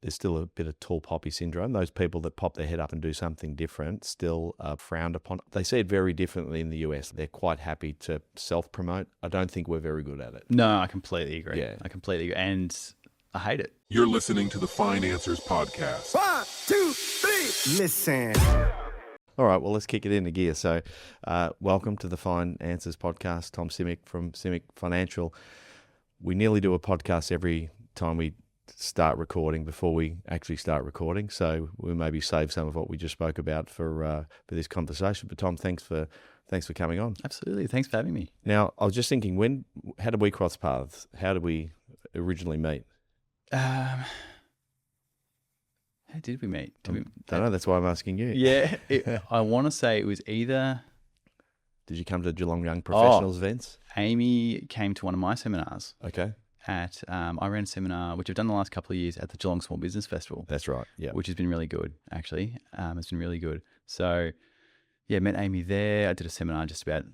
there's still a bit of tall poppy syndrome. Those people that pop their head up and do something different still are frowned upon. They see it very differently in the US. They're quite happy to self-promote. I don't think we're very good at it. No, I completely agree. Yeah. I completely agree. And I hate it. You're listening to the Financers Podcast. 1, 2, 3, listen. All right, well, let's kick it into gear. So welcome to the Financers Podcast. Tom Simic from Simic Financial. We nearly do a podcast every time we start recording before we actually start recording. So we maybe save some of what we just spoke about for this conversation. But Tom, thanks for coming on. Absolutely. Thanks for having me. Now, I was just thinking, how did we cross paths? How did we originally meet? How did we meet? Don't know. That's why I'm asking you. Yeah. I want to say it was either... Did you come to Geelong Young Professionals events? Amy came to one of my seminars. Okay. I ran a seminar, which I've done the last couple of years at the Geelong Small Business Festival. That's right. Yeah. Which has been really good, actually. It's been really good. So, yeah, met Amy there. I did a seminar just about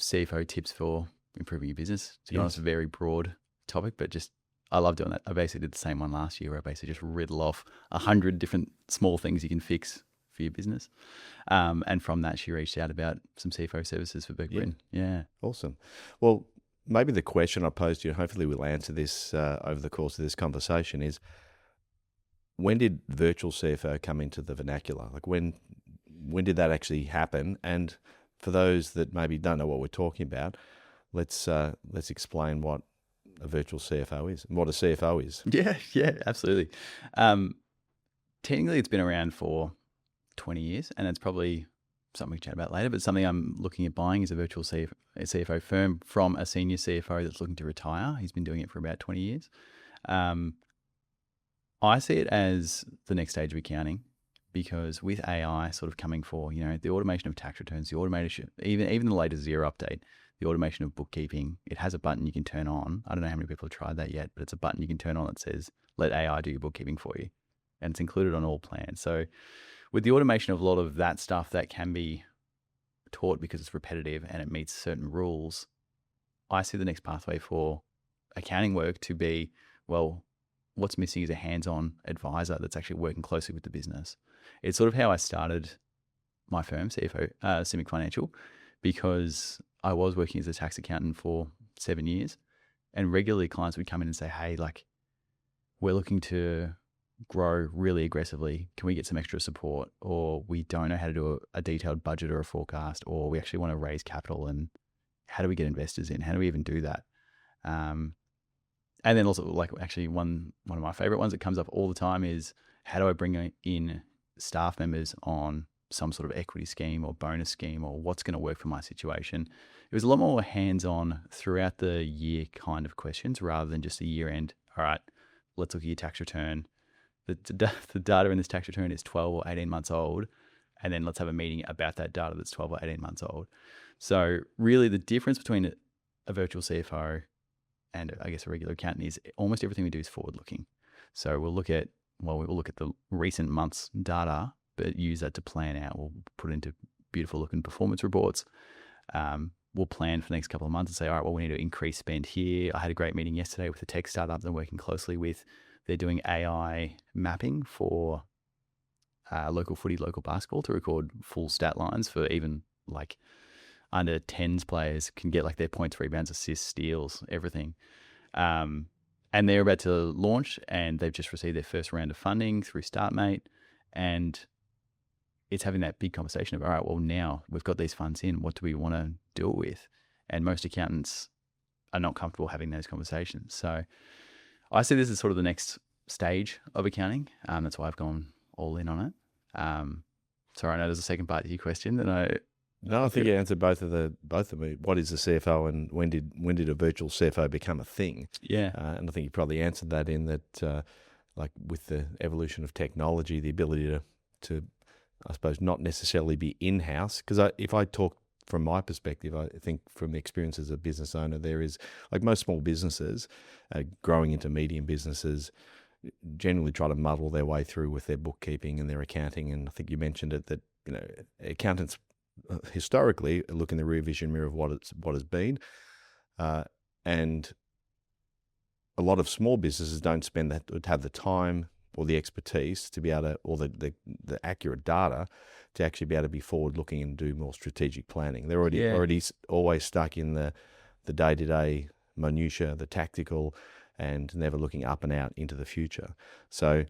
CFO tips for improving your business. To be honest, a very broad topic, but just I love doing that. I basically did the same one last year where I basically just riddle off 100 different small things you can fix for your business. And from that, she reached out about some CFO services for Big Britain. Yeah. Awesome. Well, maybe the question I posed to you, and hopefully we'll answer this over the course of this conversation, is when did virtual CFO come into the vernacular? Like when did that actually happen? And for those that maybe don't know what we're talking about, let's explain what a virtual CFO is and what a CFO is. Yeah, absolutely. Technically, it's been around for 20 years, and it's probably something we can chat about later, but something I'm looking at buying is a virtual CFO firm from a senior CFO that's looking to retire. He's been doing it for about 20 years. I see it as the next stage of accounting because with AI sort of coming for, the automation of tax returns, the automation, even the latest Xero update, the automation of bookkeeping, it has a button you can turn on. I don't know how many people have tried that yet, but it's a button you can turn on that says, let AI do your bookkeeping for you. And it's included on all plans. So with the automation of a lot of that stuff that can be taught because it's repetitive and it meets certain rules, I see the next pathway for accounting work to be, well, what's missing is a hands-on advisor that's actually working closely with the business. It's sort of how I started my firm, CFO, Simic Financial, because I was working as a tax accountant for 7 years, and regularly clients would come in and say, hey, we're looking to grow really aggressively. Can we get some extra support? Or we don't know how to do a detailed budget or a forecast, or we actually want to raise capital, and how do we get investors in? How do we even do that? And then also actually one of my favorite ones that comes up all the time is how do I bring in staff members on some sort of equity scheme or bonus scheme, or what's going to work for my situation? It was a lot more hands-on throughout the year kind of questions rather than just a year-end. All right, let's look at your tax return. The data in this tax return is 12 or 18 months old, and then let's have a meeting about that data that's 12 or 18 months old. So really the difference between a virtual CFO and I guess a regular accountant is almost everything we do is forward-looking. So we'll look at the recent month's data, but use that to plan out. We'll put it into beautiful looking performance reports. We'll plan for the next couple of months and say, all right, well, we need to increase spend here. I had a great meeting yesterday with a tech startup that I'm working closely with. They're doing AI mapping for local footy, local basketball to record full stat lines for even under 10s players can get their points, rebounds, assists, steals, everything. And they're about to launch, and they've just received their first round of funding through StartMate. And it's having that big conversation of, all right, well, now we've got these funds in, what do we want to do it with? And most accountants are not comfortable having those conversations. So I see this as sort of the next stage of accounting. That's why I've gone all in on it. Sorry, I know there's a second part to your question. No, I think you answered both of them. What is a CFO, and when did a virtual CFO become a thing? Yeah, and I think you probably answered that in that, with the evolution of technology, the ability to I suppose not necessarily be in-house. Because if I talk from my perspective, I think from the experience as a business owner, there is most small businesses growing into medium businesses generally try to muddle their way through with their bookkeeping and their accounting. And I think you mentioned it that accountants historically look in the rear vision mirror of what has been, and a lot of small businesses don't have the time or the expertise to be able to, or the accurate data to actually be able to be forward looking and do more strategic planning. They're already always stuck in the day-to-day minutiae, the tactical, and never looking up and out into the future. So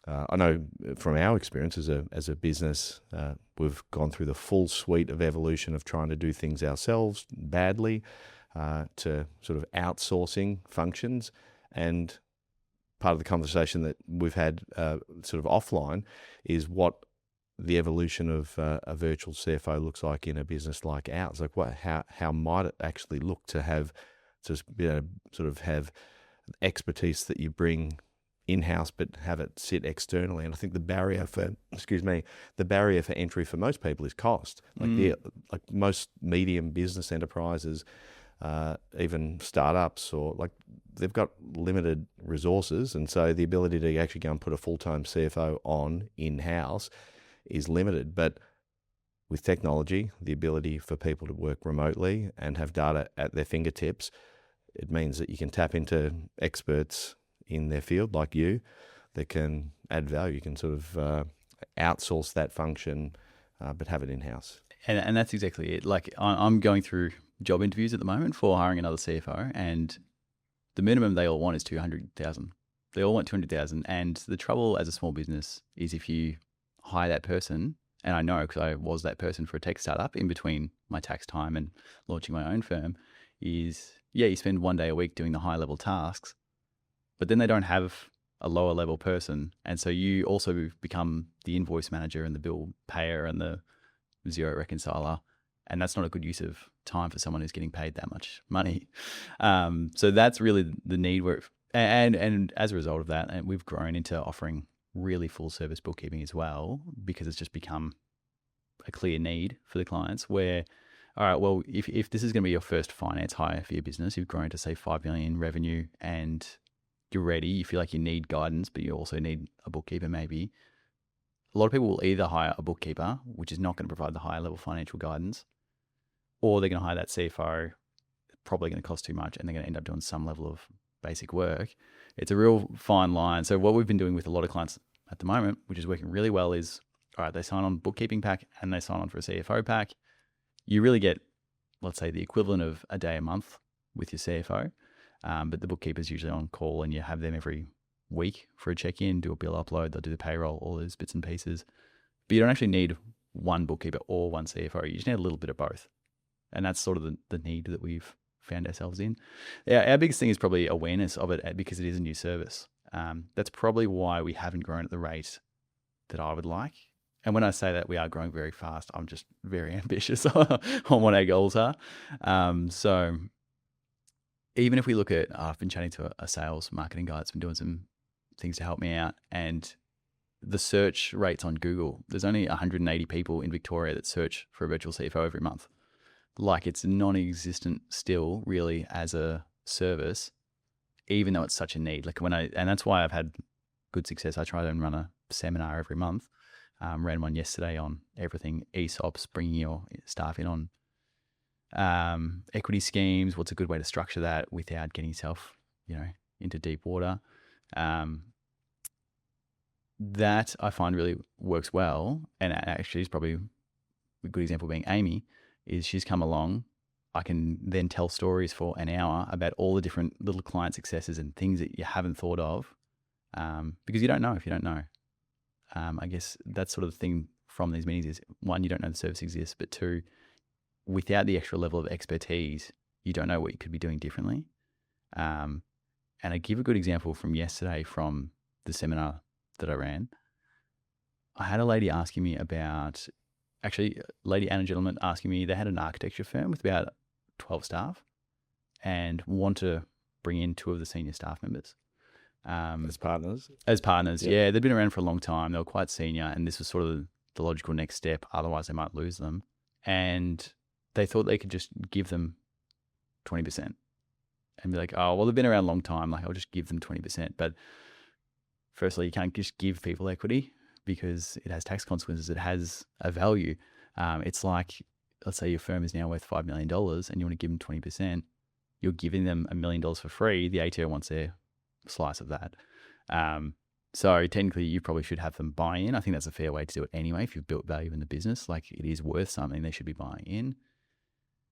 I know from our experience as a business, we've gone through the full suite of evolution of trying to do things ourselves badly, to sort of outsourcing functions. And part of the conversation that we've had sort of offline is what the evolution of a virtual CFO looks like in a business like ours. Like how might it actually look to have sort of have expertise that you bring in-house but have it sit externally. And I think the barrier for entry for most people is cost. Like most medium business enterprises, even startups, or like they've got limited resources, and so the ability to actually go and put a full-time CFO on in-house is limited. But with technology, the ability for people to work remotely and have data at their fingertips, it means that you can tap into experts in their field like you that can add value. You can sort of outsource that function, but have it in-house. And that's exactly it. Like I'm going through job interviews at the moment for hiring another CFO, and the minimum they all want is 200,000. They all want 200,000. And the trouble as a small business is if you hire that person, and I know because I was that person for a tech startup in between my tax time and launching my own firm, is you spend 1 day a week doing the high level tasks, but then they don't have a lower level person. And so you also become the invoice manager and the bill payer and the zero reconciler. And that's not a good use of time for someone who's getting paid that much money. So that's really the need where, and as a result of that, and we've grown into offering really full service bookkeeping as well, because it's just become a clear need for the clients where, all right, well, if this is going to be your first finance hire for your business, you've grown to say 5 million revenue and you're ready, you feel like you need guidance, but you also need a bookkeeper maybe. A lot of people will either hire a bookkeeper, which is not going to provide the higher level financial guidance, or they're going to hire that CFO, probably going to cost too much, and they're going to end up doing some level of basic work. It's a real fine line. So what we've been doing with a lot of clients at the moment, which is working really well, is, all right, they sign on bookkeeping pack and they sign on for a CFO pack. You really get, let's say, the equivalent of a day a month with your CFO, but the bookkeeper's usually on call and you have them every week for a check-in, do a bill upload, they'll do the payroll, all those bits and pieces. But you don't actually need one bookkeeper or one CFO. You just need a little bit of both. And that's sort of the need that we've found ourselves in. Our biggest thing is probably awareness of it because it is a new service. That's probably why we haven't grown at the rate that I would like. And when I say that we are growing very fast, I'm just very ambitious on what our goals are. So even if we look at, I've been chatting to a sales marketing guy that's been doing some things to help me out, and the search rates on Google, there's only 180 people in Victoria that search for a virtual CFO every month. Like it's non-existent still really as a service, even though it's such a need. And that's why I've had good success. I try and run a seminar every month. Ran one yesterday on everything ESOPs, bringing your staff in on equity schemes. What's a good way to structure that without getting yourself, into deep water? That I find really works well. And actually is probably a good example being Amy, is she's come along. I can then tell stories for an hour about all the different little client successes and things that you haven't thought of, because you don't know if you don't know. I guess that's sort of the thing from these meetings is, one, you don't know the service exists, but two, without the extra level of expertise, you don't know what you could be doing differently. And I give a good example from yesterday from the seminar that I ran. I had a lady asking me about, actually, lady and a gentleman asking me, they had an architecture firm with about 12 staff and want to bring in 2 of the senior staff members. As partners? As partners, Yep. Yeah. They'd been around for a long time. They were quite senior, and this was sort of the logical next step. Otherwise, they might lose them. And they thought they could just give them 20% and be like, oh, well, they've been around a long time. Like, I'll just give them 20%. But firstly, you can't just give people equity because it has tax consequences. It has a value. It's like, let's say your firm is now worth $5 million and you want to give them 20%. You're giving them $1 million for free. The ATO wants their slice of that. So technically, you probably should have them buy in. I think that's a fair way to do it anyway. If you've built value in the business, like it is worth something, they should be buying in.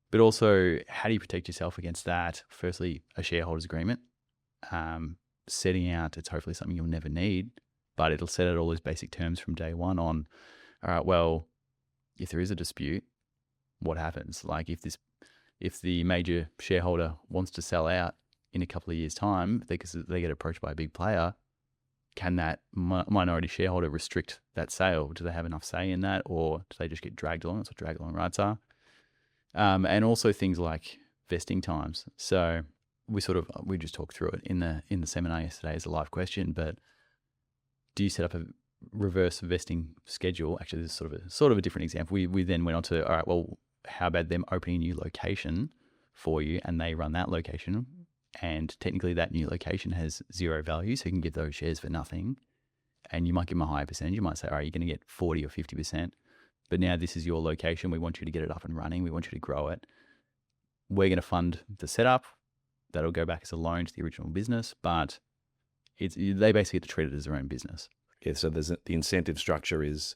But also, how do you protect yourself against that? Firstly, a shareholders agreement, setting out, it's hopefully something you'll never need, but it'll set out all those basic terms from day one on, all right, well, if there is a dispute, what happens? Like if the major shareholder wants to sell out in a couple of years' time, because they get approached by a big player, can that minority shareholder restrict that sale? Do they have enough say in that, or do they just get dragged along? That's what drag along rights are. And also things like vesting times. So we just talked through it in the seminar yesterday as a live question. But do you set up a reverse vesting schedule? Actually, this is sort of a different example. We then went on to, all right, well, how about them opening a new location for you, and they run that location, and technically that new location has zero value, so you can give those shares for nothing, and you might give them a higher percentage. You might say, all right, you're going to get 40 or 50%, but now this is your location. We want you to get it up and running. We want you to grow it. We're going to fund the setup. That'll go back as a loan to the original business, but they basically get to treat it as their own business. Yeah, so the incentive structure is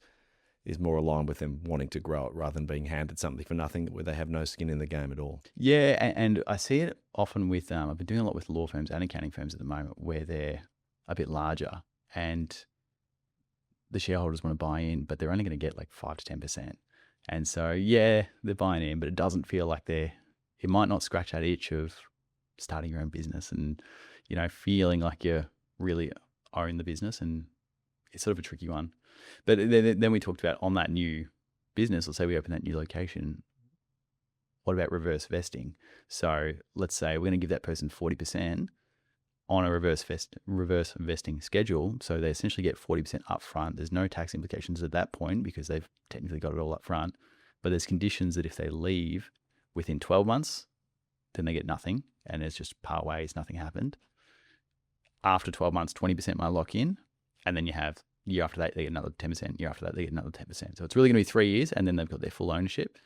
more aligned with them wanting to grow it rather than being handed something for nothing where they have no skin in the game at all. Yeah, and I see it often with, I've been doing a lot with law firms and accounting firms at the moment where they're a bit larger and the shareholders want to buy in, but they're only going to get like 5 to 10%. And so, yeah, they're buying in, but it doesn't feel like it might not scratch that itch of starting your own business and, feeling like you really own the business. And it's sort of a tricky one. But then we talked about on that new business, let's say we open that new location, what about reverse vesting? So let's say we're going to give that person 40% on a reverse vesting schedule. So they essentially get 40% upfront. There's no tax implications at that point because they've technically got it all up front. But there's conditions that if they leave within 12 months, then they get nothing. And it's just part ways, nothing happened. After 12 months, 20% might lock in. And then you have year after that, they get another 10%. Year after that, they get another 10%. So it's really going to be 3 years, and then they've got their full ownership.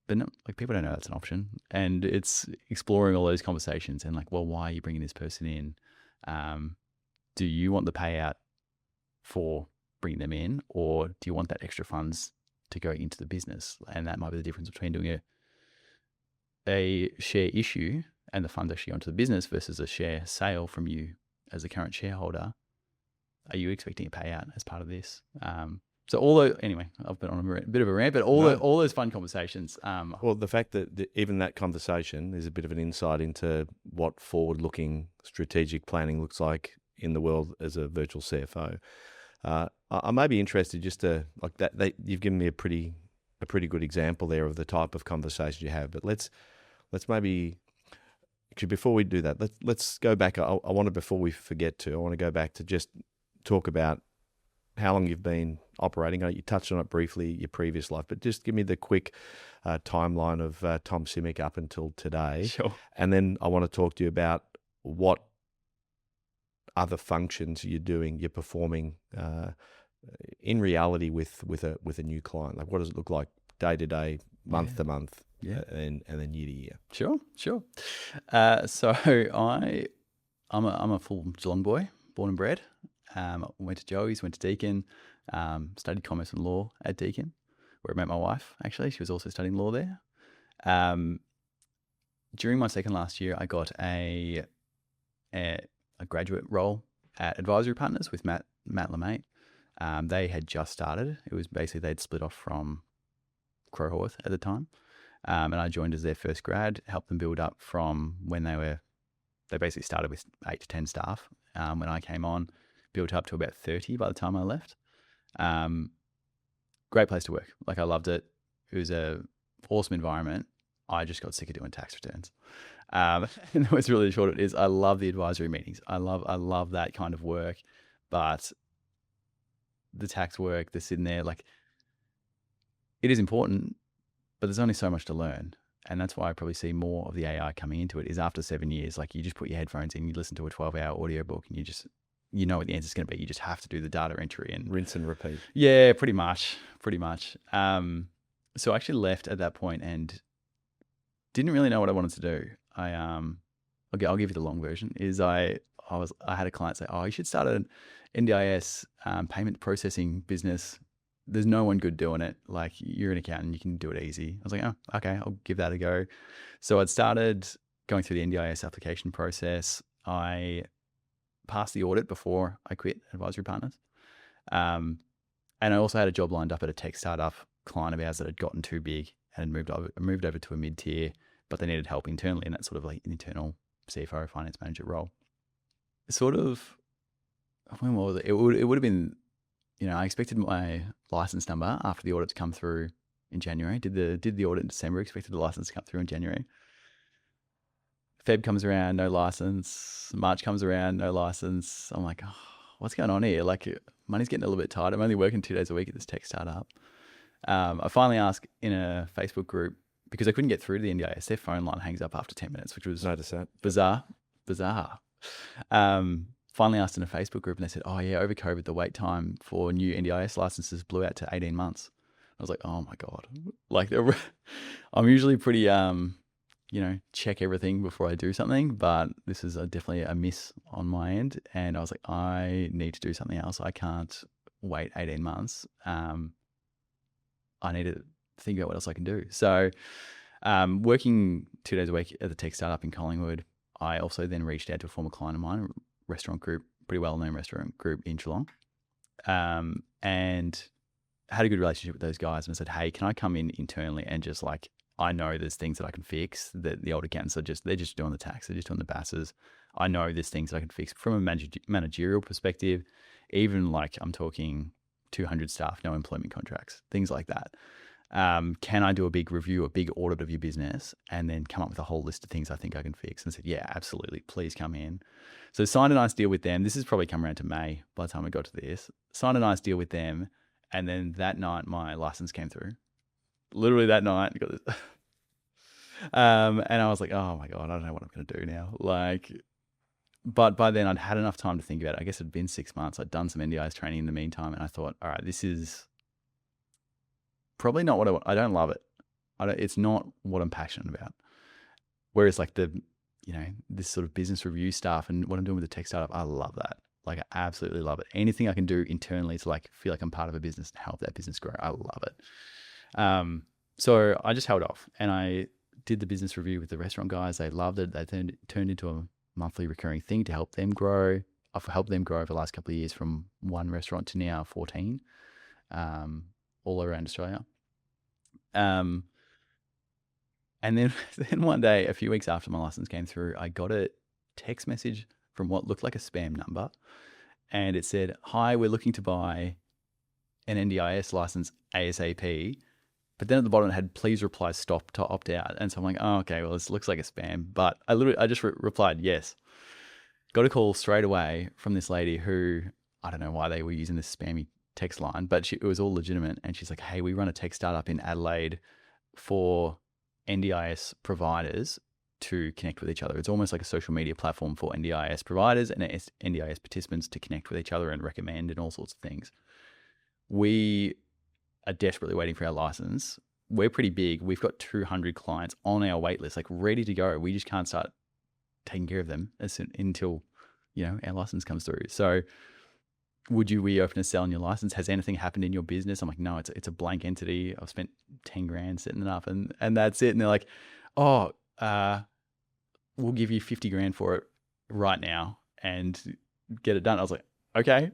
But no, people don't know that's an option. And it's exploring all those conversations and well, why are you bringing this person in? Do you want the payout for bringing them in, or do you want that extra funds to go into the business? And that might be the difference between doing a share issue and the funds actually go into the business versus a share sale from you as a current shareholder. Are you expecting a payout as part of this? Anyway, I've been on a bit of a rant, but all those fun conversations. Well, the fact that even that conversation is a bit of an insight into what forward-looking strategic planning looks like in the world as a virtual CFO. I may be interested just to you've given me a pretty good example there of the type of conversation you have. But let's maybe. Actually, before we do that, let's go back. I wanted, before we forget to, I want to go back to just talk about how long you've been operating. You touched on it briefly, your previous life, but just give me the quick timeline of Tom Simic up until today. Sure. And then I want to talk to you about what other functions you're performing in reality with a new client. Like, what does it look like day to day, month to month? Yeah, and then year to year. Sure. So I'm a full Geelong boy, born and bred. Went to Joey's, went to Deakin, studied commerce and law at Deakin, where I met my wife. Actually, she was also studying law there. During my second last year, I got a graduate role at Advisory Partners with Matt LeMate. They had just started. It was basically they'd split off from Crowhorth at the time. And I joined as their first grad, helped them build up from when they basically started with 8 to 10 staff. When I came on, built up to about 30 by the time I left. Great place to work. I loved it. It was an awesome environment. I just got sick of doing tax returns. And what's really short of it is I love the advisory meetings. I love that kind of work, but the tax work, the sitting there, it is important, but there's only so much to learn. And that's why I probably see more of the AI coming into it is after 7 years, you just put your headphones in, you listen to a 12-hour audiobook and you know what the answer is going to be. You just have to do the data entry and rinse and repeat. Yeah, pretty much. So I actually left at that point and didn't really know what I wanted to do. I'll give you the long version is I had a client say, oh, you should start NDIS payment processing business. There's no one good doing it. Like, you're an accountant, you can do it easy. I was like, oh, okay, I'll give that a go. So I'd started going through the NDIS application process. I passed the audit before I quit Advisory Partners. And I also had a job lined up at a tech startup client of ours that had gotten too big and moved over to a mid-tier, but they needed help internally in that sort of like an internal CFO, finance manager role. Sort of, when was it? It would have been, I expected my license number after the audit to come through in January. Did the audit in December, expected the license to come through in January. Feb comes around, no license. March comes around, no license. I'm like, oh, what's going on here? Like, money's getting a little bit tight. I'm only working 2 days a week at this tech startup. I finally asked in a Facebook group, because I couldn't get through to the NDIS. Their phone line hangs up after 10 minutes, which was bizarre. Finally asked in a Facebook group, and they said, oh yeah, over COVID, the wait time for new NDIS licenses blew out to 18 months. I was like, oh my God. Like, I'm usually pretty, check everything before I do something, but this is definitely a miss on my end. And I was like, I need to do something else. I can't wait 18 months. I need to think about what else I can do. So working 2 days a week at the tech startup in Collingwood, I also then reached out to a former client of mine, a restaurant group, pretty well-known restaurant group in Geelong, and had a good relationship with those guys. And I said, hey, can I come in internally and just like, I know there's things that I can fix that the old accountants they're just doing the tax, they're just doing the BASs. I know there's things that I can fix from a managerial perspective, even like I'm talking 200 staff, no employment contracts, things like that. Can I do a big review, a big audit of your business, and then come up with a whole list of things I think I can fix? And I said, yeah, absolutely. Please come in. So signed a nice deal with them. This has probably come around to May by the time we got to this. Signed a nice deal with them. And then that night, my license came through. Literally that night, got this. And I was like, oh my God, I don't know what I'm going to do now. Like, but by then I'd had enough time to think about it. I guess it'd been 6 months. I'd done some NDIS training in the meantime. And I thought, all right, this is probably not what I want. I don't love it. It's not what I'm passionate about. Whereas like this sort of business review stuff and what I'm doing with the tech startup, I love that. Like, I absolutely love it. Anything I can do internally to like feel like I'm part of a business and help that business grow, I love it. So I just held off and I did the business review with the restaurant guys. They loved it. They turned into a monthly recurring thing to help them grow. I've helped them grow over the last couple of years from one restaurant to now 14, all around Australia. And then one day, a few weeks after my license came through, I got a text message from what looked like a spam number. And it said, hi, we're looking to buy an NDIS license ASAP. But then at the bottom it had, please reply stop to opt out. And so I'm like, oh, okay, well, this looks like a spam. But I just replied yes. Got a call straight away from this lady who, I don't know why they were using this spammy text line, but it was all legitimate. And she's like, hey, we run a tech startup in Adelaide for NDIS providers to connect with each other. It's almost like a social media platform for NDIS providers and NDIS participants to connect with each other and recommend and all sorts of things. We are desperately waiting for our license. We're pretty big. We've got 200 clients on our wait list, like ready to go. We just can't start taking care of them until, our license comes through. So would you be open to selling your license? Has anything happened in your business? I'm like, no, it's a blank entity. I've spent 10 grand setting it up and that's it. And they're like, oh, we'll give you 50 grand for it right now and get it done. I was like, okay,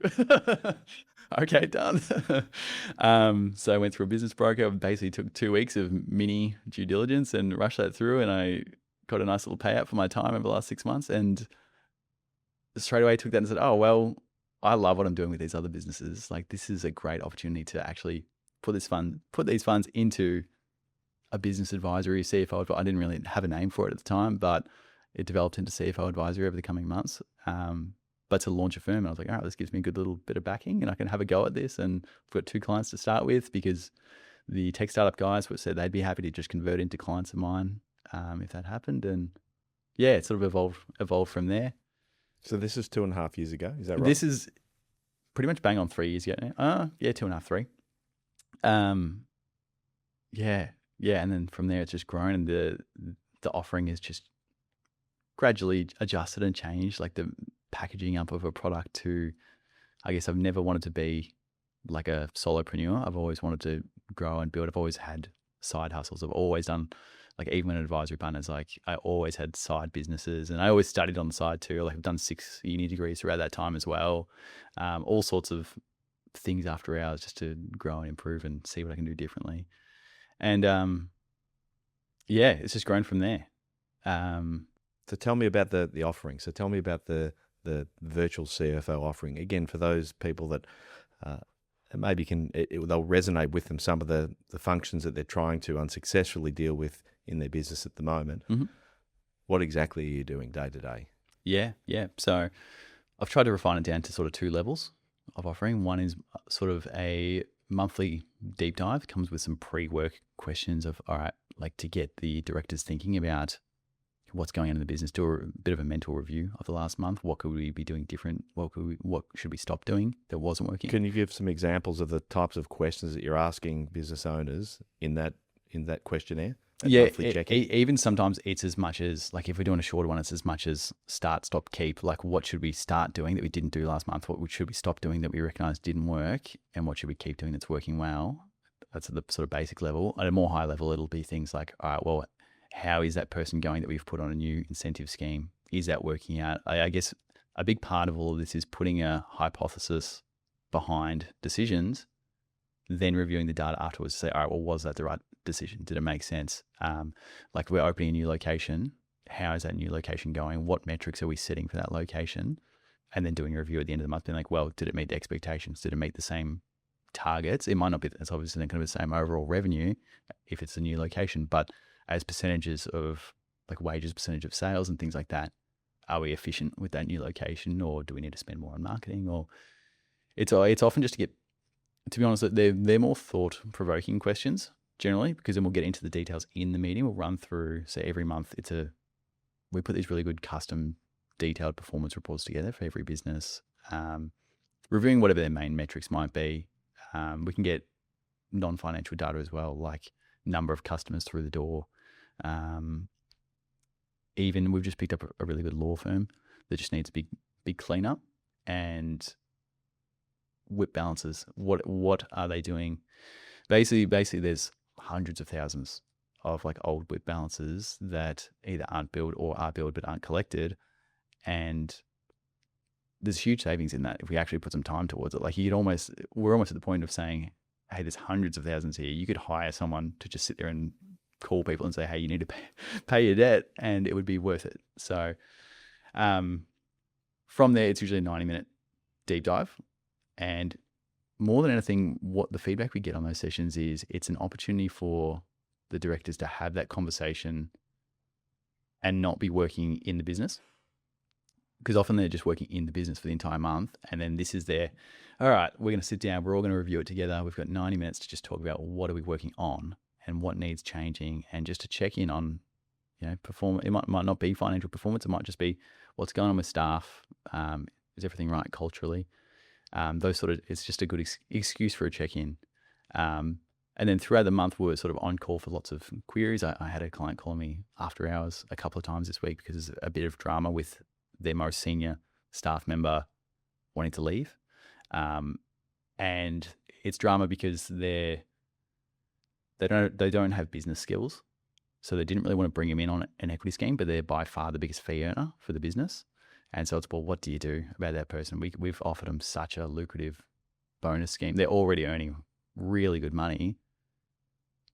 okay, done. So I went through a business broker. Basically took 2 weeks of mini due diligence and rushed that through. And I got a nice little payout for my time over the last 6 months. And straight away took that and said, oh, well, I love what I'm doing with these other businesses. Like, this is a great opportunity to actually put these funds into a business advisory, CFO. I didn't really have a name for it at the time, but it developed into CFO advisory over the coming months. But to launch a firm, and I was like, all right, this gives me a good little bit of backing and I can have a go at this. And I've got 2 clients to start with because the tech startup guys said they'd be happy to just convert into clients of mine if that happened. And yeah, it sort of evolved from there. So this is 2.5 years ago, is that right? This is pretty much bang on 3 years ago now. Yeah, 2.5, 3. Yeah, and then from there it's just grown, and the offering is just gradually adjusted and changed, like the packaging up of a product to, I guess I've never wanted to be like a solopreneur. I've always wanted to grow and build. I've always had side hustles. I've always done, like, even when advisory partners, like, I always had side businesses, and I always studied on the side too. Like, I've done 6 uni degrees throughout that time as well. All sorts of things after hours just to grow and improve and see what I can do differently. And yeah, it's just grown from there. So tell me about the offering. So tell me about the virtual CFO offering. Again, for those people that maybe they'll resonate with them, some of the functions that they're trying to unsuccessfully deal with in their business at the moment. Mm-hmm. What exactly are you doing day to day? Yeah. So I've tried to refine it down to sort of 2 levels of offering. One is sort of a monthly deep dive, comes with some pre-work questions of, all right, like, to get the directors thinking about what's going on in the business, do a bit of a mental review of the last month. What could we be doing different? What should we stop doing that wasn't working? Can you give some examples of the types of questions that you're asking business owners in that questionnaire? Yeah, even sometimes it's as much as, like, if we're doing a shorter one, it's as much as start, stop, keep. Like, what should we start doing that we didn't do last month? What should we stop doing that we recognize didn't work? And what should we keep doing that's working well? That's at the sort of basic level. At a more high level, it'll be things like, all right, well, how is that person going that we've put on a new incentive scheme? Is that working out? I guess a big part of all of this is putting a hypothesis behind decisions, then reviewing the data afterwards to say, all right, well, was that the right decision? Did it make sense? Like, we're opening a new location. How is that new location going? What metrics are we setting for that location? And then doing a review at the end of the month, being like, well, did it meet the expectations? Did it meet the same targets? It might not be, it's obviously not going to be the same overall revenue if it's a new location, but as percentages of, like, wages, percentage of sales and things like that, are we efficient with that new location, or do we need to spend more on marketing? Or it's often just to be honest, they're more thought-provoking questions generally, because then we'll get into the details in the meeting. We'll run through, say, every month we put these really good custom detailed performance reports together for every business, reviewing whatever their main metrics might be. We can get non-financial data as well, like number of customers through the door. Even we've just picked up a really good law firm that just needs big cleanup and WIP balances. What are they doing? Basically, there's hundreds of thousands of, like, old WIP balances that either aren't billed or are billed but aren't collected, and there's huge savings in that if we actually put some time towards it. Like, we're almost at the point of saying, hey, there's hundreds of thousands here. You could hire someone to just sit there and call people and say, hey, you need to pay your debt, and it would be worth it. So from there, it's usually a 90-minute deep dive. And more than anything, what the feedback we get on those sessions is, it's an opportunity for the directors to have that conversation and not be working in the business. Because often they're just working in the business for the entire month. And then this is their, all right, we're going to sit down, we're all going to review it together. We've got 90 minutes to just talk about what are we working on and what needs changing, and just to check in on, performance. It might not be financial performance. It might just be what's going on with staff. Is everything right culturally? It's just a good excuse for a check-in. And then throughout the month, we were sort of on call for lots of queries. I had a client call me after hours a couple of times this week because there's a bit of drama with their most senior staff member wanting to leave. And it's drama because they don't have business skills. So they didn't really want to bring him in on an equity scheme, but they're by far the biggest fee earner for the business. And so it's, well, what do you do about that person? We've offered them such a lucrative bonus scheme. They're already earning really good money.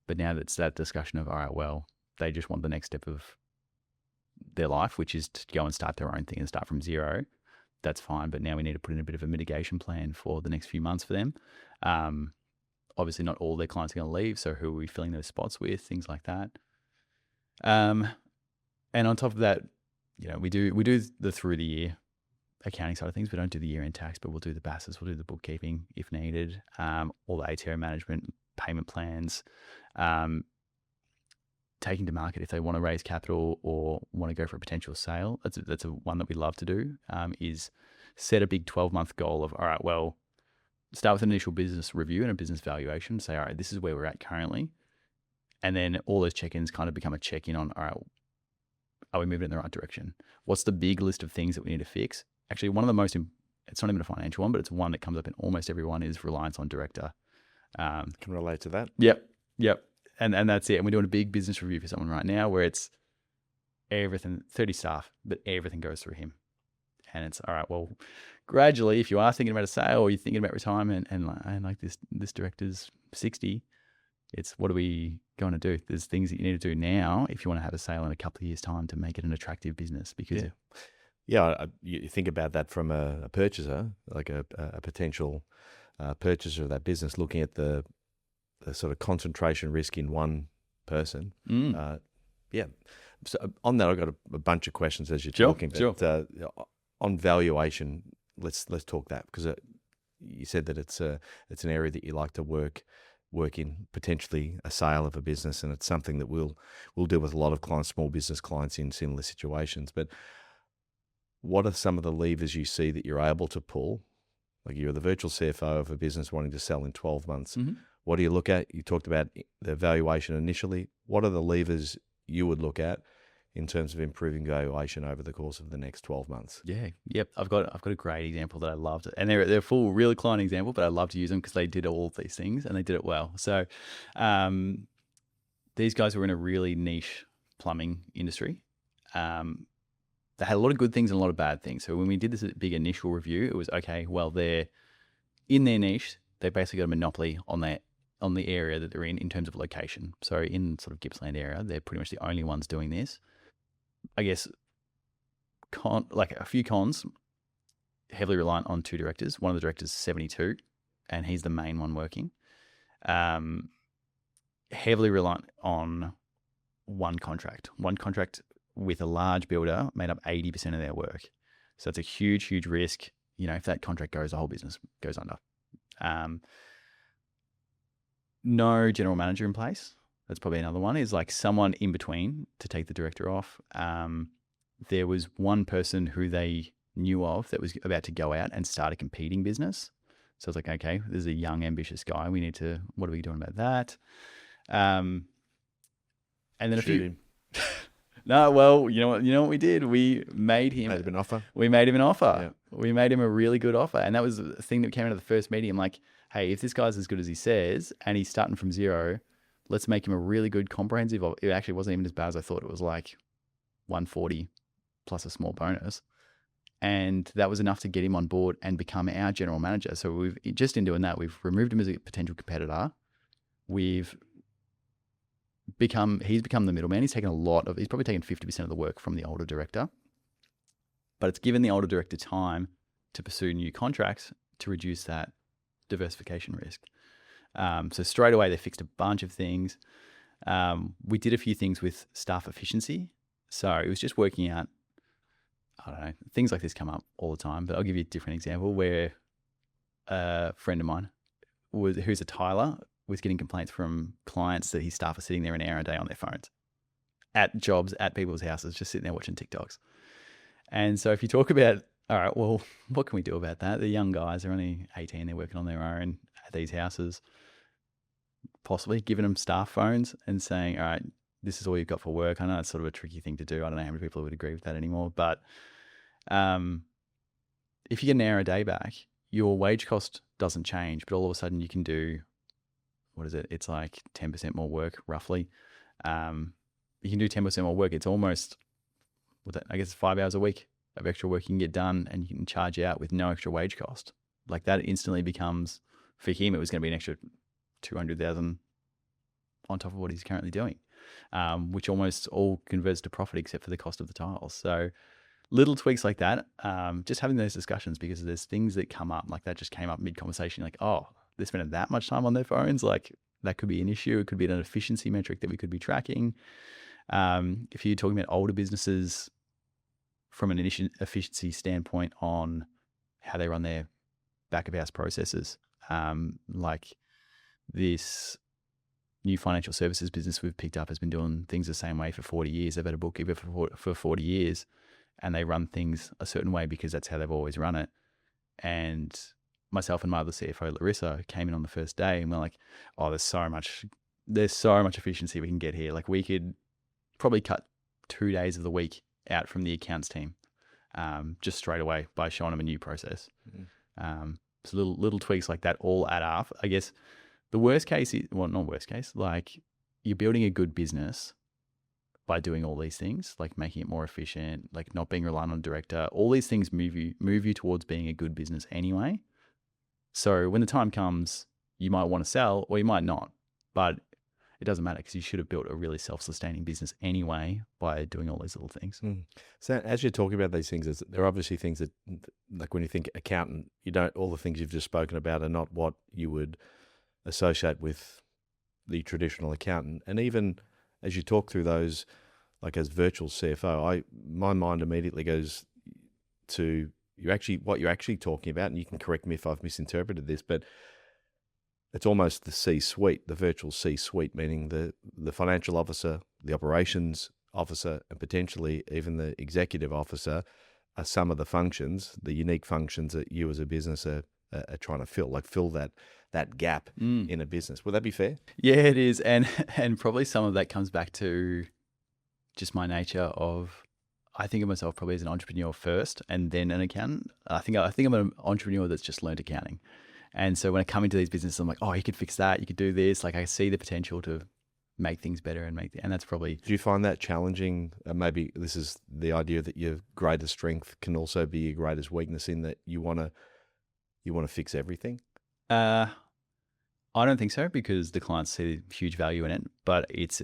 But now it's that discussion of, all right, well, they just want the next step of their life, which is to go and start their own thing and start from zero. That's fine. But now we need to put in a bit of a mitigation plan for the next few months for them. Obviously, not all their clients are going to leave. So who are we filling those spots with? Things like that. And on top of that, we do the through the year accounting side of things. We don't do the year-end tax, but we'll do the BASs, we'll do the bookkeeping if needed, all the ATO management, payment plans, taking to market if they want to raise capital or want to go for a potential sale. That's a one that we love to do, is set a big 12-month goal of, all right, well, start with an initial business review and a business valuation, say, all right, this is where we're at currently. And then all those check-ins kind of become a check-in on, all right, are we moving in the right direction? What's the big list of things that we need to fix? Actually, one of the most it's not even a financial one, but it's one that comes up in almost everyone, is reliance on director. Can relate to that. Yep. And that's it. And we're doing a big business review for someone right now where it's everything, 30 staff, but everything goes through him. And it's, all right, well, gradually, if you are thinking about a sale or you're thinking about retirement and like this director's 60, it's what are we going to do? There's things that you need to do now if you want to have a sale in a couple of years' time to make it an attractive business. Because you think about that from a purchaser, like a potential purchaser of that business, looking at the sort of concentration risk in one person. So on that, I've got a bunch of questions as you're talking. But on valuation, let's talk that, because you said that it's an area that you like to work in, potentially a sale of a business, and it's something that we'll deal with a lot of clients, small business clients in similar situations. But what are some of the levers you see that you're able to pull? Like, you're the virtual CFO of a business wanting to sell in 12 months. Mm-hmm. What do you look at? You talked about the valuation initially. What are the levers you would look at in terms of improving valuation over the course of the next 12 months? Yeah. Yep. I've got a great example that I loved, and they're a full, really client example, but I love to use them because they did all of these things and they did it well. So, these guys were in a really niche plumbing industry. They had a lot of good things and a lot of bad things. So when we did this big initial review, it was, okay, well, they're in their niche. They basically got a monopoly on the area that they're in terms of location. So in sort of Gippsland area, they're pretty much the only ones doing this. I guess like a few cons, heavily reliant on two directors. One of the directors is 72, and he's the main one working. Heavily reliant on one contract with a large builder made up 80% of their work. So it's a huge, huge risk. You know, if that contract goes, the whole business goes under. No general manager in place. That's probably another one, is like someone in between to take the director off. There was one person who they knew of that was about to go out and start a competing business. So it's like, okay, this is a young, ambitious guy. What are we doing about that? And then No, well, you know what we did? We made him an offer. We made him an offer. Yeah. We made him a really good offer. And that was the thing that came out of the first meeting. I'm like, hey, if this guy's as good as he says and he's starting from zero, let's make him a really good comprehensive offer. It actually wasn't even as bad as I thought. It was like 140 plus a small bonus. And that was enough to get him on board and become our general manager. So just in doing that, we've removed him as a potential competitor. He's become the middleman. He's probably taken 50% of the work from the older director, but it's given the older director time to pursue new contracts to reduce that diversification risk. So straight away, they fixed a bunch of things. We did a few things with staff efficiency. So it was just working out, I don't know, things like this come up all the time, but I'll give you a different example where a friend of mine who's a tiler was getting complaints from clients that his staff are sitting there an hour a day on their phones at jobs, at people's houses, just sitting there watching TikToks. And so if you talk about, all right, well, what can we do about that? The young guys, they're only 18, they're working on their own at these houses, possibly giving them staff phones and saying, all right, this is all you've got for work. I know it's sort of a tricky thing to do. I don't know how many people would agree with that anymore, but if you get an hour a day back, your wage cost doesn't change, but all of a sudden you can do, what is it? It's like 10% more work, roughly. You can do 10% more work. It's almost, I guess, 5 hours a week of extra work you can get done, and you can charge out with no extra wage cost. Like that instantly becomes, for him, it was going to be an extra $200,000 on top of what he's currently doing, which almost all converts to profit except for the cost of the tiles. So little tweaks like that, just having those discussions, because there's things that come up, like that just came up mid-conversation, like, oh, they're spending that much time on their phones, like that could be an issue. It could be an efficiency metric that we could be tracking. If you're talking about older businesses from an efficiency standpoint on how they run their back of house processes, like this new financial services business we've picked up has been doing things the same way for 40 years. They've had a bookkeeper for 40 years, and they run things a certain way because that's how they've always run it. And myself and my other CFO, Larissa, came in on the first day and we're like, oh, there's so much efficiency we can get here. Like we could probably cut 2 days of the week out from the accounts team. just straight away by showing them a new process. So little tweaks like that all add up. I guess the worst case is, well, not worst case, like you're building a good business by doing all these things, like making it more efficient, like not being reliant on a director. All these things move you towards being a good business anyway. So when the time comes, you might want to sell or you might not, but it doesn't matter because you should have built a really self-sustaining business anyway by doing all these little things. So as you're talking about these things, there are obviously things that, like when you think accountant, all the things you've just spoken about are not what you would associate with the traditional accountant. And even as you talk through those, like as virtual CFO, my mind immediately goes to what you're actually talking about, and you can correct me if I've misinterpreted this, but it's almost the C-suite, the virtual C-suite, meaning the financial officer, the operations officer, and potentially even the executive officer are some of the functions, the unique functions that you as a business are trying to fill that gap in a business. Would that be fair? Yeah, it is. And probably some of that comes back to just my nature of, I think of myself probably as an entrepreneur first and then an accountant. I think I'm an entrepreneur that's just learned accounting. And so when I come into these businesses, I'm like, oh, you could fix that, you could do this. Like I see the potential to make things better and that's probably. Do you find that challenging? Maybe this is the idea that your greatest strength can also be your greatest weakness, in that you want to fix everything? I don't think so, because the clients see huge value in it, but it's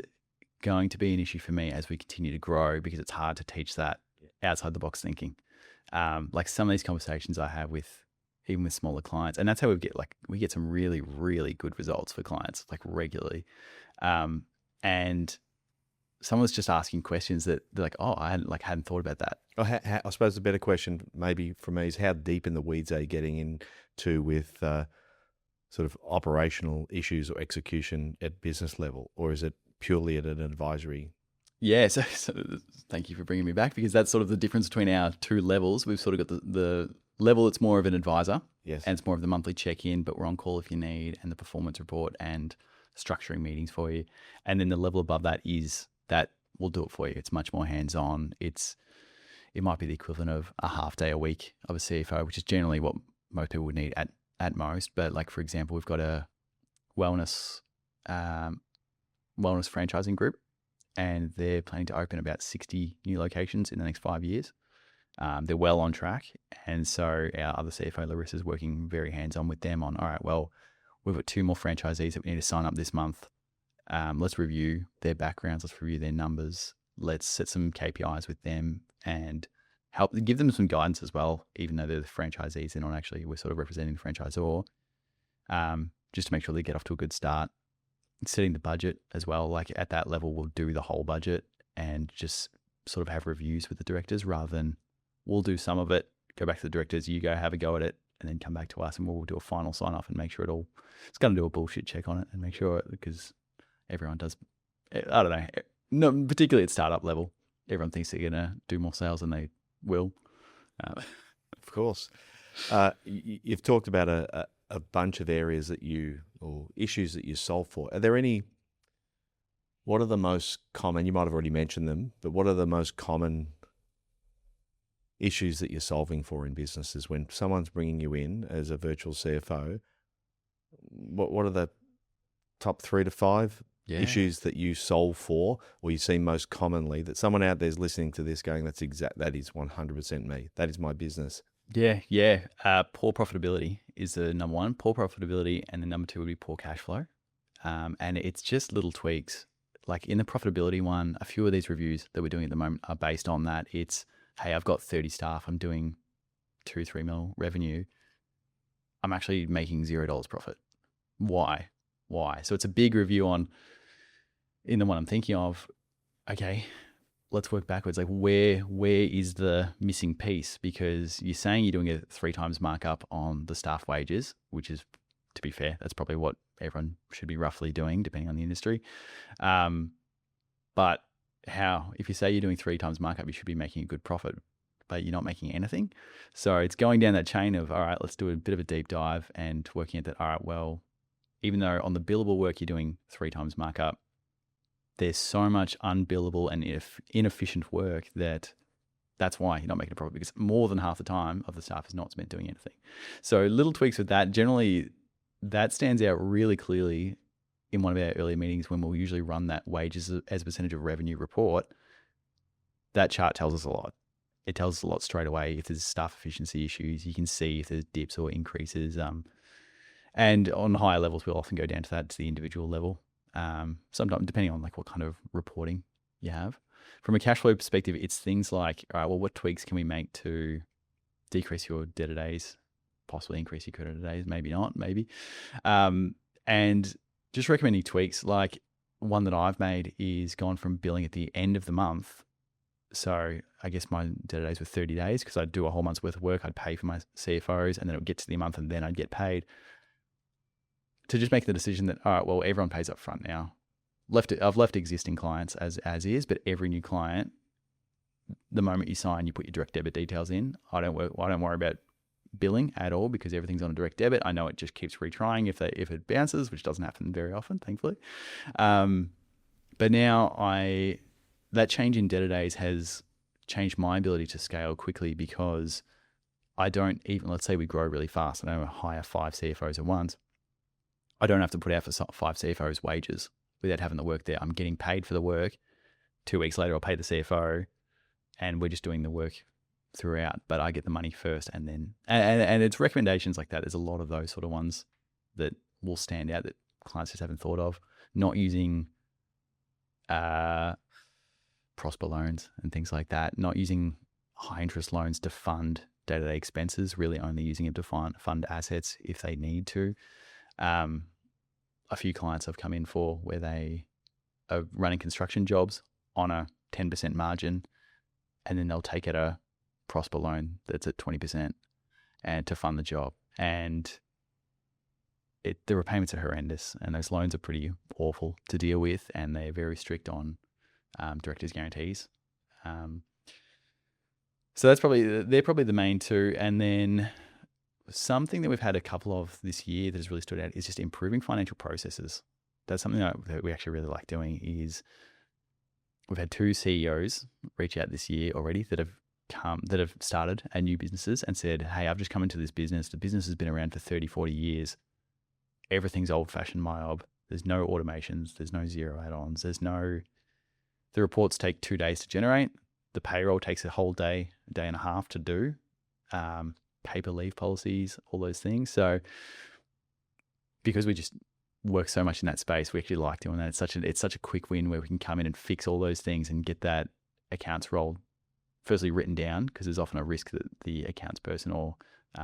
going to be an issue for me as we continue to grow, because it's hard to teach that outside the box thinking. Like some of these conversations I have even with smaller clients, and that's how we get some really, really good results for clients, like regularly. And someone's just asking questions that they're like, oh, I hadn't thought about that. I suppose a better question maybe for me is, how deep in the weeds are you getting into with sort of operational issues or execution at business level, or is it purely at an advisory? Yeah, so thank you for bringing me back, because that's sort of the difference between our two levels. We've sort of got the level that's more of an advisor, yes, and it's more of the monthly check-in, but we're on call if you need, and the performance report and structuring meetings for you. And then the level above that is that we'll do it for you. It's much more hands-on. It might be the equivalent of a half day a week of a CFO, which is generally what most people would need at most. But like, for example, we've got a wellness franchising group, and they're planning to open about 60 new locations in the next 5 years. They're well on track. And so our other CFO, Larissa, is working very hands-on with them on, all right, well, we've got 2 more franchisees that we need to sign up this month. Let's review their backgrounds. Let's review their numbers. Let's set some KPIs with them and give them some guidance as well, even though they're the franchisees. They're not actually, we're sort of representing the franchisor, just to make sure they get off to a good start. Setting the budget as well. Like at that level, we'll do the whole budget and just sort of have reviews with the directors, rather than we'll do some of it, go back to the directors, you go have a go at it, and then come back to us and we'll do a final sign off and make sure it's going to do a bullshit check on it and make sure, because everyone does, I don't know, no, particularly at startup level, everyone thinks they're going to do more sales than they will. Of course. You've talked about a bunch of areas or issues that you solve for. Are there what are the most common, you might have already mentioned them, but what are the most common issues that you're solving for in businesses when someone's bringing you in as a virtual CFO? What are the top 3 to 5 issues that you solve for, or you see most commonly, that someone out there's listening to this going, that is 100% me. That is my business. Yeah. Poor profitability is the number one. Poor profitability, and the number 2 would be poor cash flow. And it's just little tweaks. Like in the profitability one, a few of these reviews that we're doing at the moment are based on that. It's, hey, I've got 30 staff. I'm doing 2-3 mil revenue. I'm actually making $0 profit. Why? So it's a big review in the one I'm thinking of. Okay, let's work backwards. Like where is the missing piece? Because you're saying you're doing a 3 times markup on the staff wages, which is, to be fair, that's probably what everyone should be roughly doing, depending on the industry. But how? If you say you're doing 3 times markup, you should be making a good profit, but you're not making anything. So it's going down that chain of, all right, let's do a bit of a deep dive and working at that. All right, well, even though on the billable work you're doing 3 times markup, there's so much unbillable and inefficient work that That's why you're not making a profit, because more than half the time of the staff is not spent doing anything. So little tweaks with that. Generally, that stands out really clearly in one of our earlier meetings when we'll usually run that wages as a percentage of revenue report. That chart tells us a lot. It tells us a lot straight away. If there's staff efficiency issues, you can see if there's dips or increases. And on higher levels, we'll often go down to the individual level. Sometimes depending on like what kind of reporting you have. From a cash flow perspective, it's things like, all right, well, what tweaks can we make to decrease your debtor days, possibly increase your creditor days, maybe not, maybe. And just recommending tweaks. Like one that I've made is gone from billing at the end of the month. So I guess my debtor days were 30 days because I'd do a whole month's worth of work. I'd pay for my CFOs and then it would get to the month and then I'd get paid. To just make the decision that, all right, well, everyone pays up front now. I've left existing clients as is, but every new client, the moment you sign, you put your direct debit details in. I don't worry about billing at all because everything's on a direct debit. I know it just keeps retrying if it bounces, which doesn't happen very often, thankfully. But now that change in debtor days has changed my ability to scale quickly because I don't even, let's say we grow really fast and I hire 5 CFOs at once. I don't have to put out for 5 CFOs wages without having the work there. I'm getting paid for the work. 2 weeks later, I'll pay the CFO and we're just doing the work throughout, but I get the money first and then, and it's recommendations like that. There's a lot of those sort of ones that will stand out that clients just haven't thought of. Not using prosper loans and things like that. Not using high interest loans to fund day-to-day expenses, really only using them to fund assets if they need to. A few clients I've come in for where they are running construction jobs on a 10% margin and then they'll take out a prosper loan that's at 20% and to fund the job. And the repayments are horrendous and those loans are pretty awful to deal with and they're very strict on directors' guarantees. So they're probably the main two. And then something that we've had a couple of this year that has really stood out is just improving financial processes. That's something that we actually really like doing. Is we've had 2 CEOs reach out this year already that have started at new businesses and said, hey, I've just come into this business. The business has been around for 30, 40 years. Everything's old-fashioned MYOB. There's no automations. There's no zero add-ons. The reports take 2 days to generate. The payroll takes a whole day, a day and a half to do. Paper leave policies, all those things. So because we just work so much in that space, we actually like doing that. It's such a quick win where we can come in and fix all those things and get that accounts roll firstly written down, because there's often a risk that the accounts person or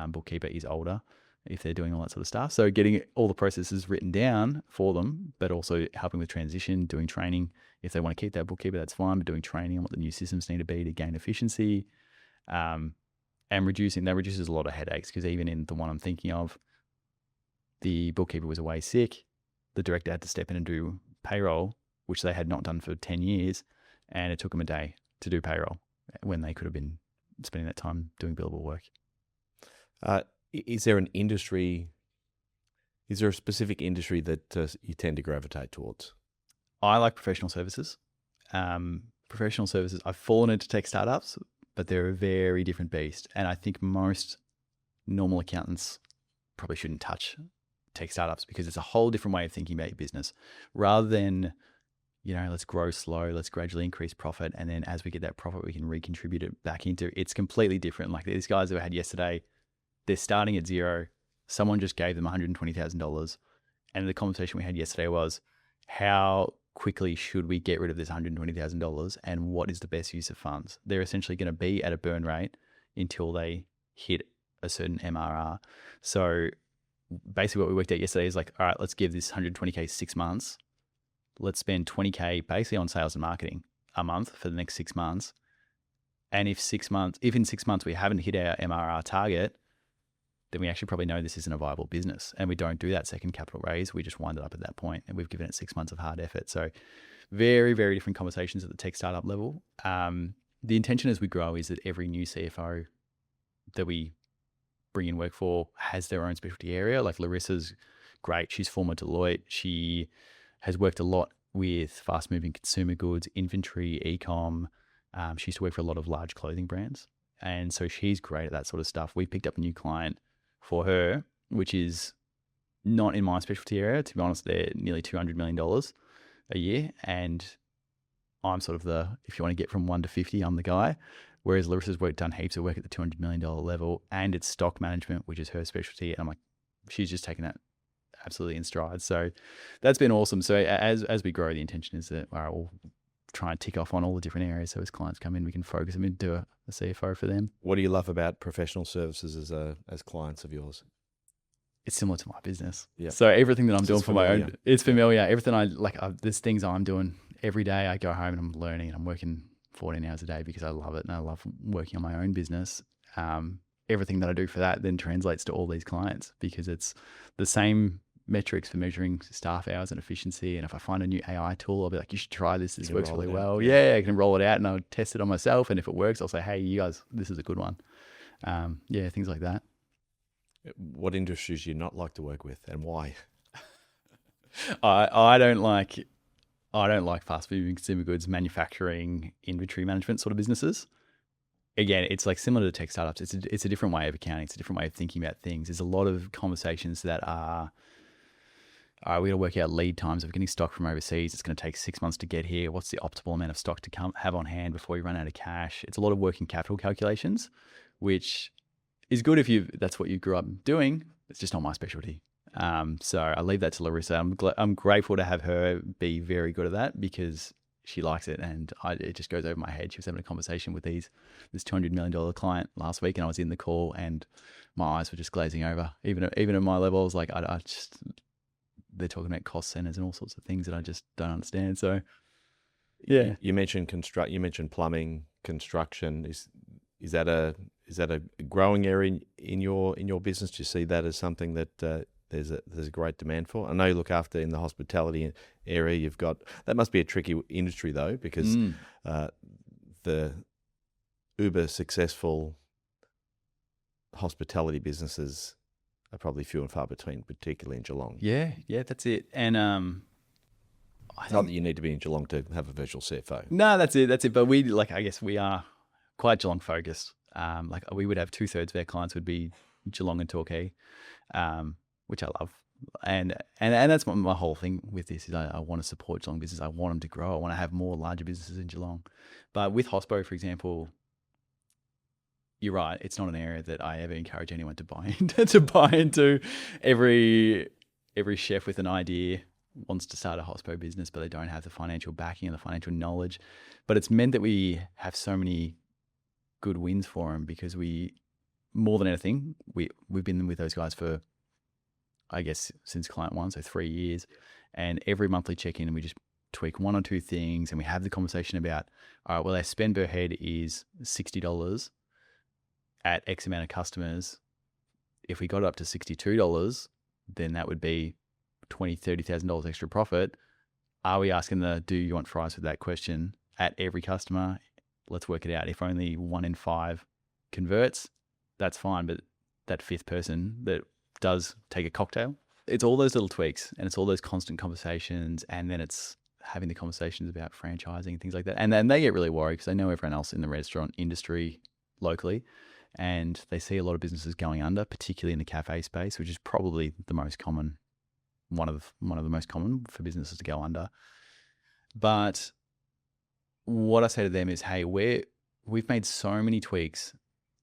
bookkeeper is older if they're doing all that sort of stuff. So getting all the processes written down for them, but also helping with transition, doing training. If they want to keep that bookkeeper, that's fine, but doing training on what the new systems need to be to gain efficiency. And that reduces a lot of headaches, because even in the one I'm thinking of, the bookkeeper was away sick. The director had to step in and do payroll, which they had not done for 10 years. And it took them a day to do payroll when they could have been spending that time doing billable work. Is there a specific industry that you tend to gravitate towards? I like professional services. Professional services, I've fallen into tech startups, but they're a very different beast. And I think most normal accountants probably shouldn't touch tech startups because it's a whole different way of thinking about your business. Rather than, let's grow slow, let's gradually increase profit. And then as we get that profit, we can recontribute it back into, it's completely different. Like these guys that I had yesterday, they're starting at zero. Someone just gave them $120,000. And the conversation we had yesterday was, how quickly should we get rid of this $120,000 and what is the best use of funds? They're essentially going to be at a burn rate until they hit a certain MRR. So basically what we worked out yesterday is like, all right, let's give this 120K 6 months. Let's spend 20K basically on sales and marketing a month for the next 6 months. And if in 6 months we haven't hit our MRR target, then we actually probably know this isn't a viable business, and we don't do that second capital raise. We just wind it up at that point, and we've given it 6 months of hard effort. So very, very different conversations at the tech startup level. The intention as we grow is that every new CFO that we bring in work for has their own specialty area. Like Larissa's great. She's former Deloitte. She has worked a lot with fast moving consumer goods, inventory, e-com, She used to work for a lot of large clothing brands. And so she's great at that sort of stuff. We picked up a new client for her, which is not in my specialty area. To be honest, they're nearly $200 million a year. And I'm sort of if you want to get from 1 to 50, I'm the guy. Whereas Larissa's done heaps of work at the $200 million level, and it's stock management, which is her specialty. And I'm like, she's just taken that absolutely in stride. So that's been awesome. So as we grow, the intention is that we'll try and tick off on all the different areas. So as clients come in, we can focus them into a CFO for them. What do you love about professional services as clients of yours? It's similar to my business. Yeah. So everything that I'm doing for my familiar. own, it's familiar. Everything there's things I'm doing every day. I go home and I'm learning and I'm working 14 hours a day because I love it and I love working on my own business. Everything that I do for that then translates to all these clients because it's the same metrics for measuring staff hours and efficiency. And if I find a new AI tool, I'll be like, you should try this. This works really well. Yeah, I can roll it out and I'll test it on myself. And if it works, I'll say, hey, you guys, this is a good one. Things like that. What industries do you not like to work with and why? I don't like fast moving consumer goods, manufacturing, inventory management sort of businesses. Again, it's like similar to tech startups. It's a different way of accounting. It's a different way of thinking about things. There's a lot of conversations that are, we got to work out lead times of getting stock from overseas. It's going to take 6 months to get here. What's the optimal amount of stock to have on hand before we run out of cash? It's a lot of working capital calculations, which is good if that's what you grew up doing. It's just not my specialty. So I leave that to Larissa. I'm grateful to have her be very good at that because she likes it, and it just goes over my head. She was having a conversation with this $200 million client last week, and I was in the call, and my eyes were just glazing over. Even at my level, I was like, they're talking about cost centers and all sorts of things that I just don't understand. So, yeah. You mentioned You mentioned plumbing, construction. Is that a growing area in your business? Do you see that as something that there's a great demand for? I know you look after in the hospitality area. You've got that must be a tricky industry though, because the uber successful hospitality businesses are probably few and far between, particularly in Geelong. Yeah, that's it. And not that you need to be in Geelong to have a virtual CFO. No, that's it. But I guess we are quite Geelong focused. We would have 2/3 of our clients would be Geelong and Torquay, which I love. And that's my whole thing with this is I want to support Geelong business. I want them to grow. I want to have more larger businesses in Geelong. But with Hospo, for example, you're right. It's not an area that I ever encourage anyone to buy into. Every chef with an idea wants to start a Hospo business, but they don't have the financial backing and the financial knowledge. But it's meant that we have so many good wins for them because more than anything, we've been with those guys for, I guess, since client 1, so 3 years. And every monthly check-in, we just tweak 1 or 2 things, and we have the conversation about, all right, well, our spend per head is $60 at X amount of customers. If we got it up to $62, then that would be $20,000, $30,000 extra profit. Are we asking do you want fries with that question at every customer? Let's work it out. If only 1 in 5 converts, that's fine. But that 5th person that does take a cocktail, it's all those little tweaks and it's all those constant conversations. And then it's having the conversations about franchising and things like that. And then they get really worried because they know everyone else in the restaurant industry locally. And they see a lot of businesses going under, particularly in the cafe space, which is probably the most common, one of the most common for businesses to go under. But what I say to them is, hey, we've made so many tweaks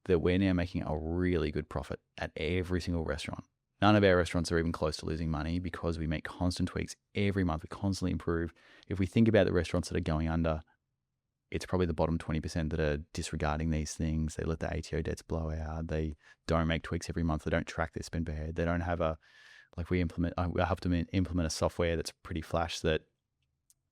that we're now making a really good profit at every single restaurant. None of our restaurants are even close to losing money because we make constant tweaks every month. We constantly improve. If we think about the restaurants that are going under, it's probably the bottom 20% that are disregarding these things. They let the ATO debts blow out. They don't make tweaks every month. They don't track their spend per head. They don't have I have to implement a software that's pretty flash that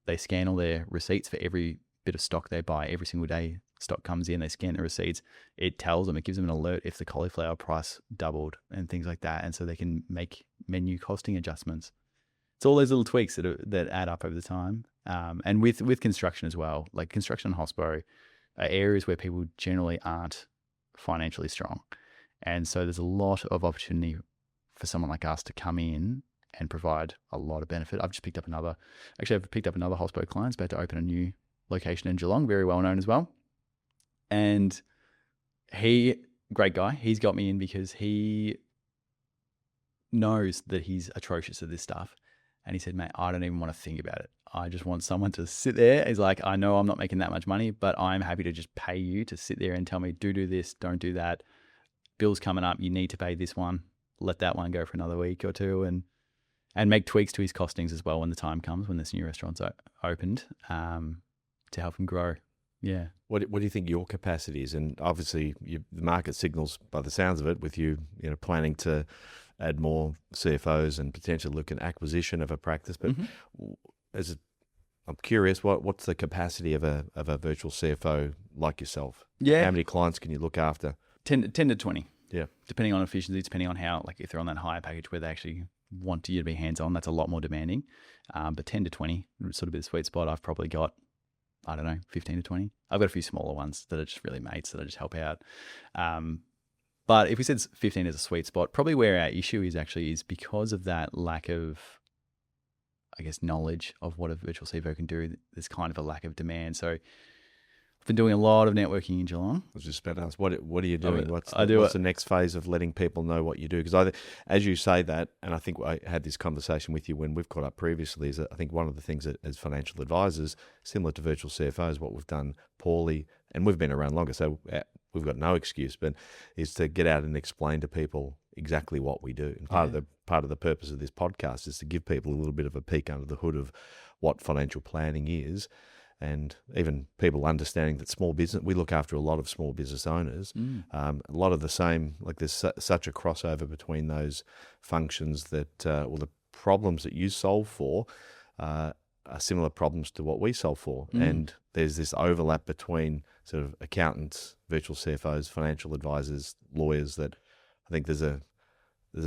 they scan all their receipts for every bit of stock they buy every single day. Stock comes in, they scan the receipts. It tells them, it gives them an alert if the cauliflower price doubled and things like that. And so they can make menu costing adjustments. It's all those little tweaks that add up over the time. And with construction as well, like construction and hospo are areas where people generally aren't financially strong. And so there's a lot of opportunity for someone like us to come in and provide a lot of benefit. I've picked up another hospo client. It's about to open a new location in Geelong, very well known as well. And great guy, he's got me in because he knows that he's atrocious at this stuff. And he said, mate, I don't even want to think about it. I just want someone to sit there. He's like, I know I'm not making that much money, but I'm happy to just pay you to sit there and tell me, do this, don't do that. Bill's coming up. You need to pay this one. Let that one go for another week or two, and make tweaks to his costings as well when the time comes, when this new restaurant's opened, to help him grow. Yeah. What do you think your capacity is? And obviously, the market signals, by the sounds of it, with you planning to add more CFOs and potentially look at acquisition of a practice. But I'm curious, what's the capacity of a virtual CFO like yourself? Yeah. How many clients can you look after? 10 to 20. Yeah. Depending on efficiency, depending on how, like if they're on that higher package where they actually want you to be hands-on, that's a lot more demanding. But 10 to 20, sort of be the sweet spot. I've probably got, 15 to 20. I've got a few smaller ones that are just really mates that I just help out. But if we said 15 is a sweet spot, probably where our issue is because of that lack of, knowledge of what a virtual CFO can do. There's kind of a lack of demand. So I've been doing a lot of networking in Geelong. I was just about to ask, what are you doing? What's the next phase of letting people know what you do? Because as you say that, and I think I had this conversation with you when we've caught up previously, is that I think one of the things that as financial advisors, similar to virtual CFOs, what we've done poorly, and we've been around longer, so we've got no excuse, but is to get out and explain to people exactly what we do. And part of the purpose of this podcast is to give people a little bit of a peek under the hood of what financial planning is. And even people understanding that small business, we look after a lot of small business owners. A lot of the same, like there's such a crossover between those functions that, the problems that you solve for are similar problems to what we solve for. And there's this overlap between sort of accountants, virtual CFOs, financial advisors, lawyers, that I think there's a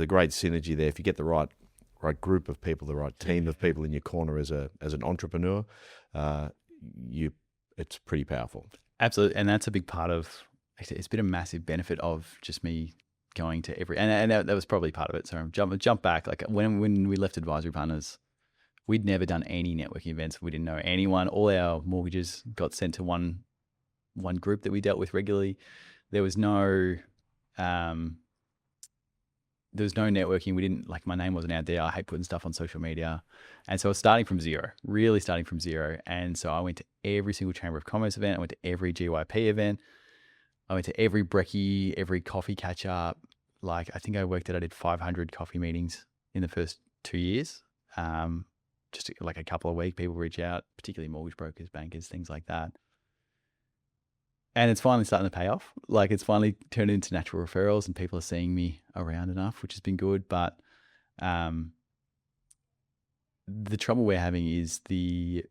great synergy there. If you get the right group of people, the right team of people in your corner as an entrepreneur, it's pretty powerful. Absolutely. And that's a big part of, it's been a massive benefit of just me going to every, and that was probably part of it. So jump back, like when we left Advisory Partners, we'd never done any networking events. We didn't know anyone. All our mortgages got sent to one group that we dealt with regularly. There was no networking. We didn't, like, my name wasn't out there. I hate putting stuff on social media. And so I was really starting from zero. And so I went to every single Chamber of Commerce event. I went to every GYP event. I went to every brekkie, every coffee catch up. Like, I think I did 500 coffee meetings in the first 2 years. Just like a couple of weeks, people reach out, particularly mortgage brokers, bankers, things like that. And it's finally starting to pay off. Like, it's finally turned into natural referrals and people are seeing me around enough, which has been good. But the trouble we're having is the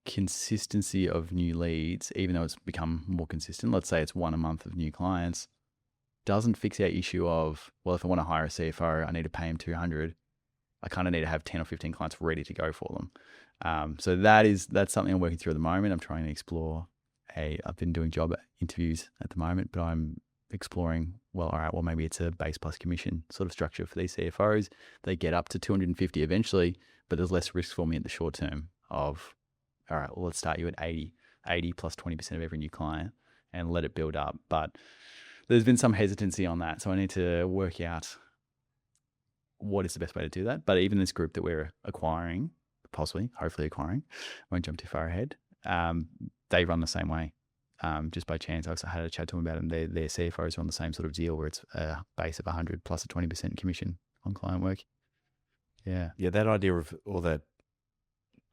consistency of new leads, even though it's become more consistent. Let's say it's one a month of new clients, doesn't fix our issue of, well, if I want to hire a CFO, I need to pay him 200. I kind of need to have 10 or 15 clients ready to go for them. So that's something I'm working through at the moment. I'm trying to explore. I've been doing job interviews at the moment, but I'm exploring, maybe it's a base plus commission sort of structure for these CFOs. They get up to 250 eventually, but there's less risk for me in the short term of, all right, well, let's start you at 80 plus 20% of every new client and let it build up. But there's been some hesitancy on that. So I need to work out what is the best way to do that. But even this group that we're acquiring, hopefully acquiring, won't jump too far ahead, they run the same way. Just by chance, I had a chat to them about it, and their CFOs are on the same sort of deal where it's a base of 100 plus a 20% commission on client work. Yeah. Yeah, that idea of, or that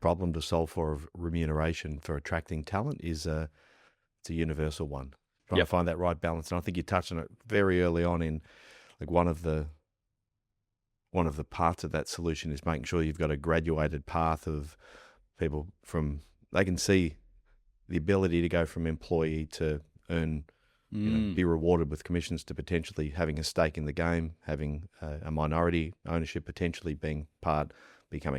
problem to solve for, of remuneration for attracting talent is it's a universal one. Trying to find that right balance. And I think you touched on it very early on in, like, one of the parts of that solution is making sure you've got a graduated path of people they can see the ability to go from employee to earn, be rewarded with commissions, to potentially having a stake in the game, having a minority ownership, potentially becoming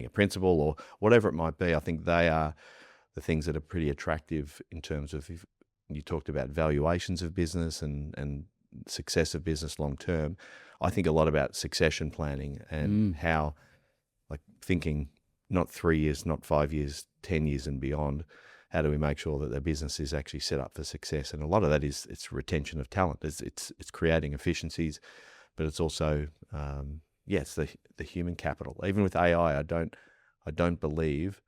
a principal or whatever it might be. I think they are the things that are pretty attractive in terms of, if you talked about valuations of business and success of business long term. I think a lot about succession planning and how, like, thinking not 3 years, not 5 years, 10 years and beyond, how do we make sure that their business is actually set up for success? And a lot of that is it's retention of talent. It's creating efficiencies, but it's also it's the human capital. Even with AI, I don't believe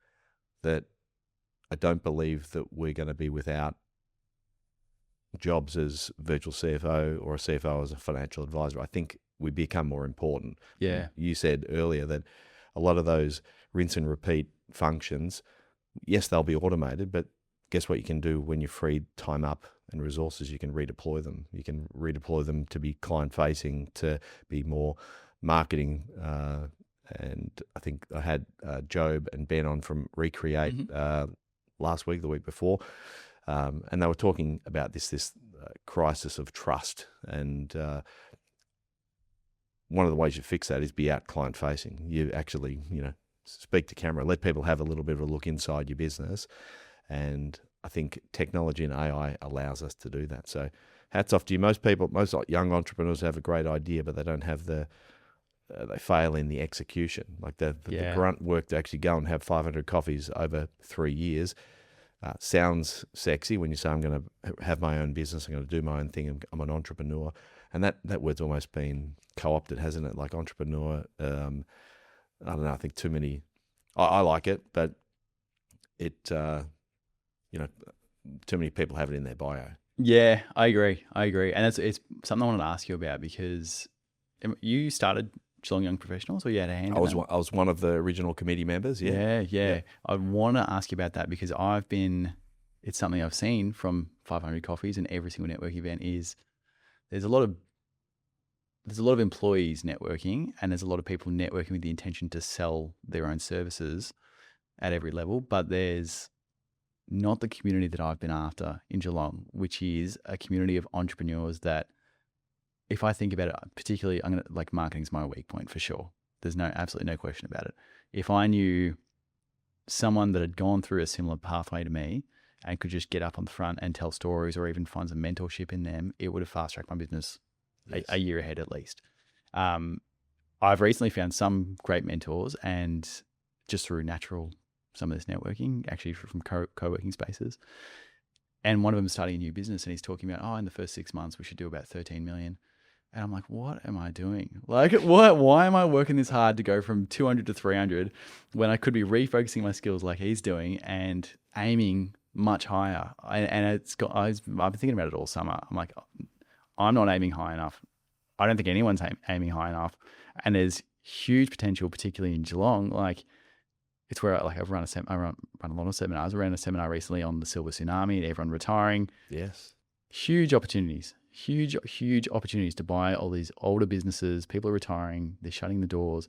that we're going to be without jobs as virtual CFO or a CFO as a financial advisor. I think we become more important. Yeah. You said earlier that a lot of those rinse and repeat functions, yes, they'll be automated, but guess what you can do when you free time up and resources? You can redeploy them. You can redeploy them to be client-facing, to be more marketing. And I think I had Job and Ben on from Recreate last week, the week before, and they were talking about this crisis of trust. And one of the ways you fix that is be out client-facing. You actually, speak to camera, let people have a little bit of a look inside your business. And I think technology and AI allows us to do that. So hats off to you. Most young entrepreneurs have a great idea, but they don't have they fail in the execution. Like the grunt work to actually go and have 500 coffees over 3 years sounds sexy when you say, I'm going to have my own business, I'm going to do my own thing, I'm an entrepreneur. And that word's almost been co-opted, hasn't it? Like entrepreneur, I don't know, I think too many, I like it, but it, too many people have it in their bio. Yeah, I agree. And it's something I wanted to ask you about, because you started Geelong Young Professionals, or you had a hand in that? I was one of the original committee members, Yeah. I want to ask you about that, because it's something I've seen from 500 Coffees and every single networking event is there's a lot of employees networking, and there's a lot of people networking with the intention to sell their own services at every level, but there's not the community that I've been after in Geelong, which is a community of entrepreneurs that, if I think about it, particularly, marketing's my weak point for sure. There's absolutely no question about it. If I knew someone that had gone through a similar pathway to me and could just get up on the front and tell stories, or even find some mentorship in them, it would have fast-tracked my business a year ahead at least. I've recently found some great mentors, and just through some of this networking, actually from co-working spaces. And one of them is starting a new business, and he's talking about, in the first 6 months, we should do about 13 million. And I'm like, what am I doing? Like, why am I working this hard to go from 200 to 300 when I could be refocusing my skills like he's doing and aiming much higher? I've been thinking about it all summer. I'm like, I'm not aiming high enough. I don't think anyone's aiming high enough. And there's huge potential, particularly in Geelong. Like, it's where I've run a lot of seminars. I ran a seminar recently on the silver tsunami and everyone retiring. Yes. Huge opportunities to buy all these older businesses. People are retiring. They're shutting the doors.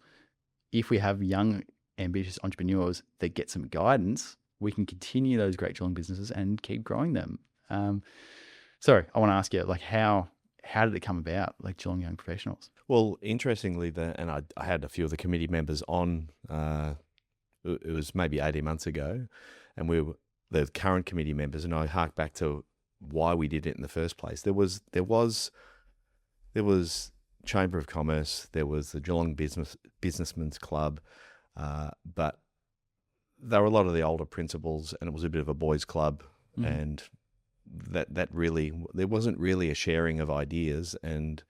If we have young, ambitious entrepreneurs that get some guidance, we can continue those great Geelong businesses and keep growing them. So I want to ask you, like, how did it come about, like Geelong Young Professionals? Well, interestingly, I had a few of the committee members on, it was maybe 18 months ago, and we were the current committee members, and I hark back to why we did it in the first place. There was Chamber of Commerce, there was the Geelong Businessmen's Club, but there were a lot of the older principals, and it was a bit of a boys' club, and that really, there wasn't really a sharing of ideas, and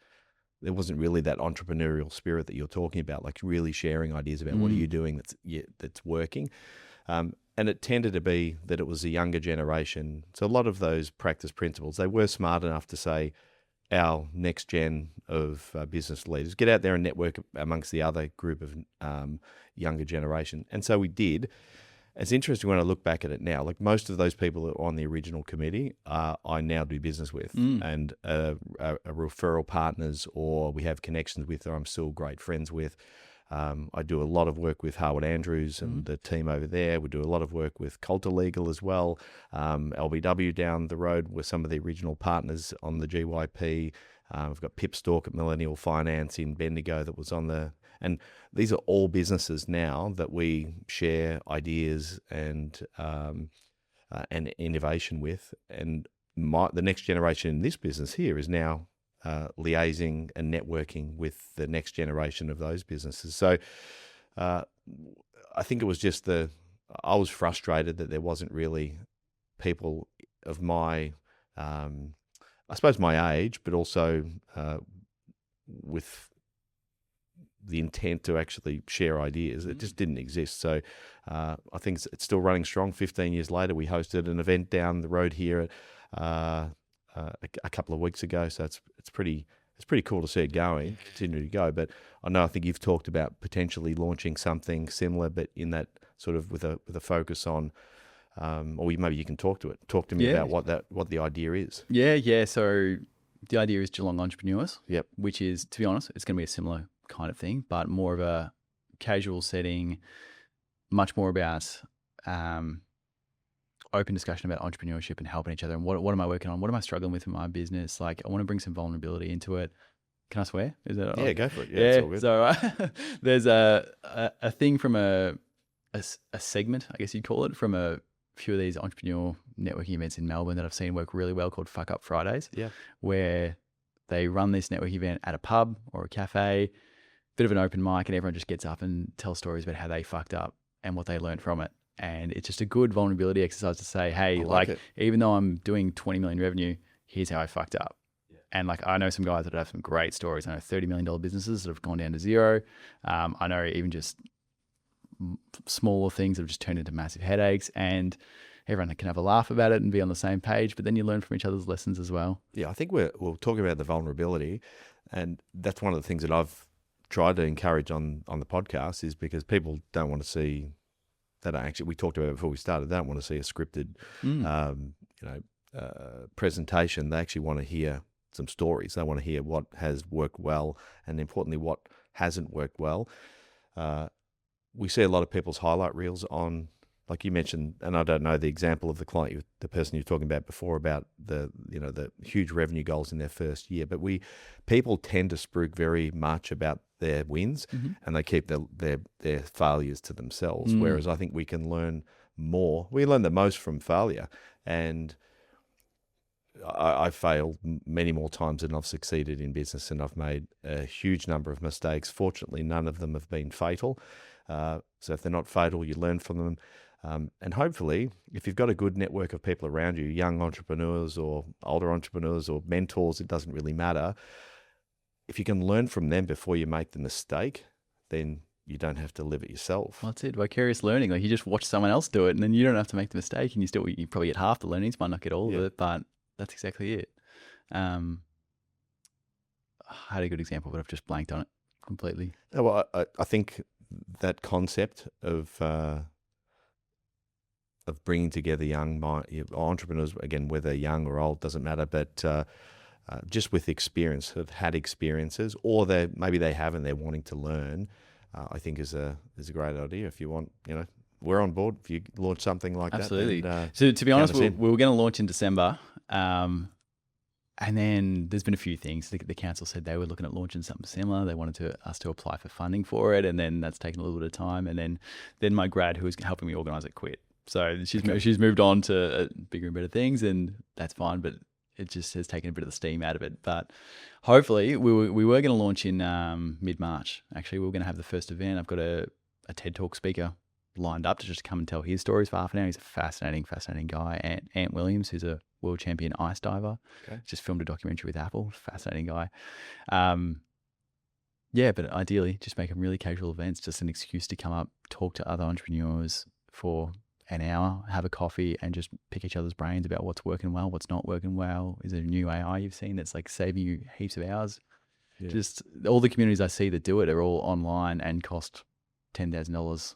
there wasn't really that entrepreneurial spirit that you're talking about, like really sharing ideas about what are you doing that's working. And it tended to be that it was a younger generation. So a lot of those practice principles, they were smart enough to say, our next gen of business leaders, get out there and network amongst the other group of younger generation. And so we did. It's interesting when I look back at it now, like most of those people that were on the original committee, I now do business with and are referral partners, or we have connections with, or I'm still great friends with. I do a lot of work with Harwood Andrews and the team over there. We do a lot of work with Coulter Legal as well. LBW down the road were some of the original partners on the GYP. We've got Pip Stork at Millennial Finance in Bendigo that was on the... And these are all businesses now that we share ideas and innovation with. And the next generation in this business here is now liaising and networking with the next generation of those businesses. So I think it was just I was frustrated that there wasn't really people of my, I suppose my age, but also with the intent to actually share ideas. It just didn't exist. So I think it's still running strong. 15 years later, we hosted an event down the road here a couple of weeks ago. So it's pretty cool to see it going, continue to go. But I think you've talked about potentially launching something similar, but in that sort of with a focus on, or maybe you can talk to me about what the idea is. Yeah. So the idea is Geelong Entrepreneurs. Yep. Which is, to be honest, it's going to be a similar kind of thing, but more of a casual setting, much more about open discussion about entrepreneurship and helping each other. And what am I working on? What am I struggling with in my business? Like, I want to bring some vulnerability into it. Can I swear? Is that Yeah, go for it. Yeah, it's all good. So there's a thing from a segment, I guess you'd call it, from a few of these entrepreneur networking events in Melbourne that I've seen work really well, called Fuck Up Fridays. Yeah. Where they run this networking event at a pub or a cafe, bit of an open mic, and everyone just gets up and tells stories about how they fucked up and what they learned from it. And it's just a good vulnerability exercise to say, hey, like even though I'm doing 20 million revenue, here's how I fucked up. Yeah. And like, I know some guys that have some great stories. I know $30 million businesses that have gone down to zero. I know even just smaller things that have just turned into massive headaches, and everyone can have a laugh about it and be on the same page, but then you learn from each other's lessons as well. Yeah, I think we're talking about the vulnerability, and that's one of the things that I've tried to encourage on the podcast, is because people don't want to see that. Actually, we talked about it before we started. They don't want to see a scripted, presentation. They actually want to hear some stories. They want to hear what has worked well, and importantly, what hasn't worked well. We see a lot of people's highlight reels on, like you mentioned, and I don't know the example of the client, the person you were talking about before, about the huge revenue goals in their first year. But people tend to spruik very much about their wins, and they keep their failures to themselves. Whereas I think we can learn more. We learn the most from failure, and I failed many more times than I've succeeded in business, and I've made a huge number of mistakes. Fortunately, none of them have been fatal. So if they're not fatal, you learn from them. And hopefully, if you've got a good network of people around you, young entrepreneurs or older entrepreneurs or mentors, it doesn't really matter. If you can learn from them before you make the mistake, then you don't have to live it yourself. Well, that's it. Vicarious learning. Like, you just watch someone else do it, and then you don't have to make the mistake, and you probably get half the learnings, might not get all of it, but that's exactly it. I had a good example, but I've just blanked on it completely. Well, I think that concept of bringing together young entrepreneurs, again, whether young or old, doesn't matter, but just with experience, have had experiences, or maybe they haven't, they're wanting to learn, I think is a great idea. If you want, we're on board if you launch something like Absolutely. that. Absolutely. So to be honest, we were going to launch in December, and then there's been a few things. The council said they were looking at launching something similar. They wanted us to apply for funding for it, and then that's taken a little bit of time. And then my grad, who was helping me organise it, quit. So she's moved on to bigger and better things, and that's fine. But it just has taken a bit of the steam out of it. But hopefully, we were going to launch in mid-March. Actually, we were going to have the first event. I've got a TED Talk speaker lined up to just come and tell his stories for half an hour. He's a fascinating guy. Ant Williams, who's a world champion ice diver, just filmed a documentary with Apple. Fascinating guy. But ideally, just make them really casual events, just an excuse to come up, talk to other entrepreneurs for an hour, have a coffee, and just pick each other's brains about what's working well, what's not working well. Is there a new AI you've seen that's like saving you heaps of hours? Yeah. Just all the communities I see that do it are all online and cost $10,000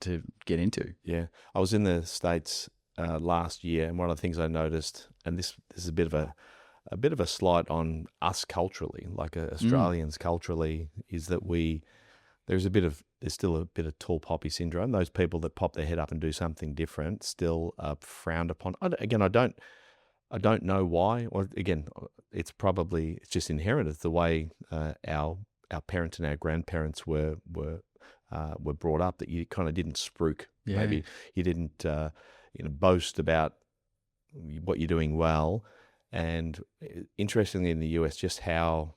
to get into. Yeah, I was in the States last year, and one of the things I noticed, and this is a bit of a slight on us culturally, like Australians culturally, is that there's still a bit of tall poppy syndrome. Those people that pop their head up and do something different still are frowned upon. I don't know why. Or again, it's just inherent. It's the way our parents and our grandparents were brought up, that you kind of didn't spruik. Yeah. Maybe you didn't boast about what you're doing well. And interestingly, in the US, just how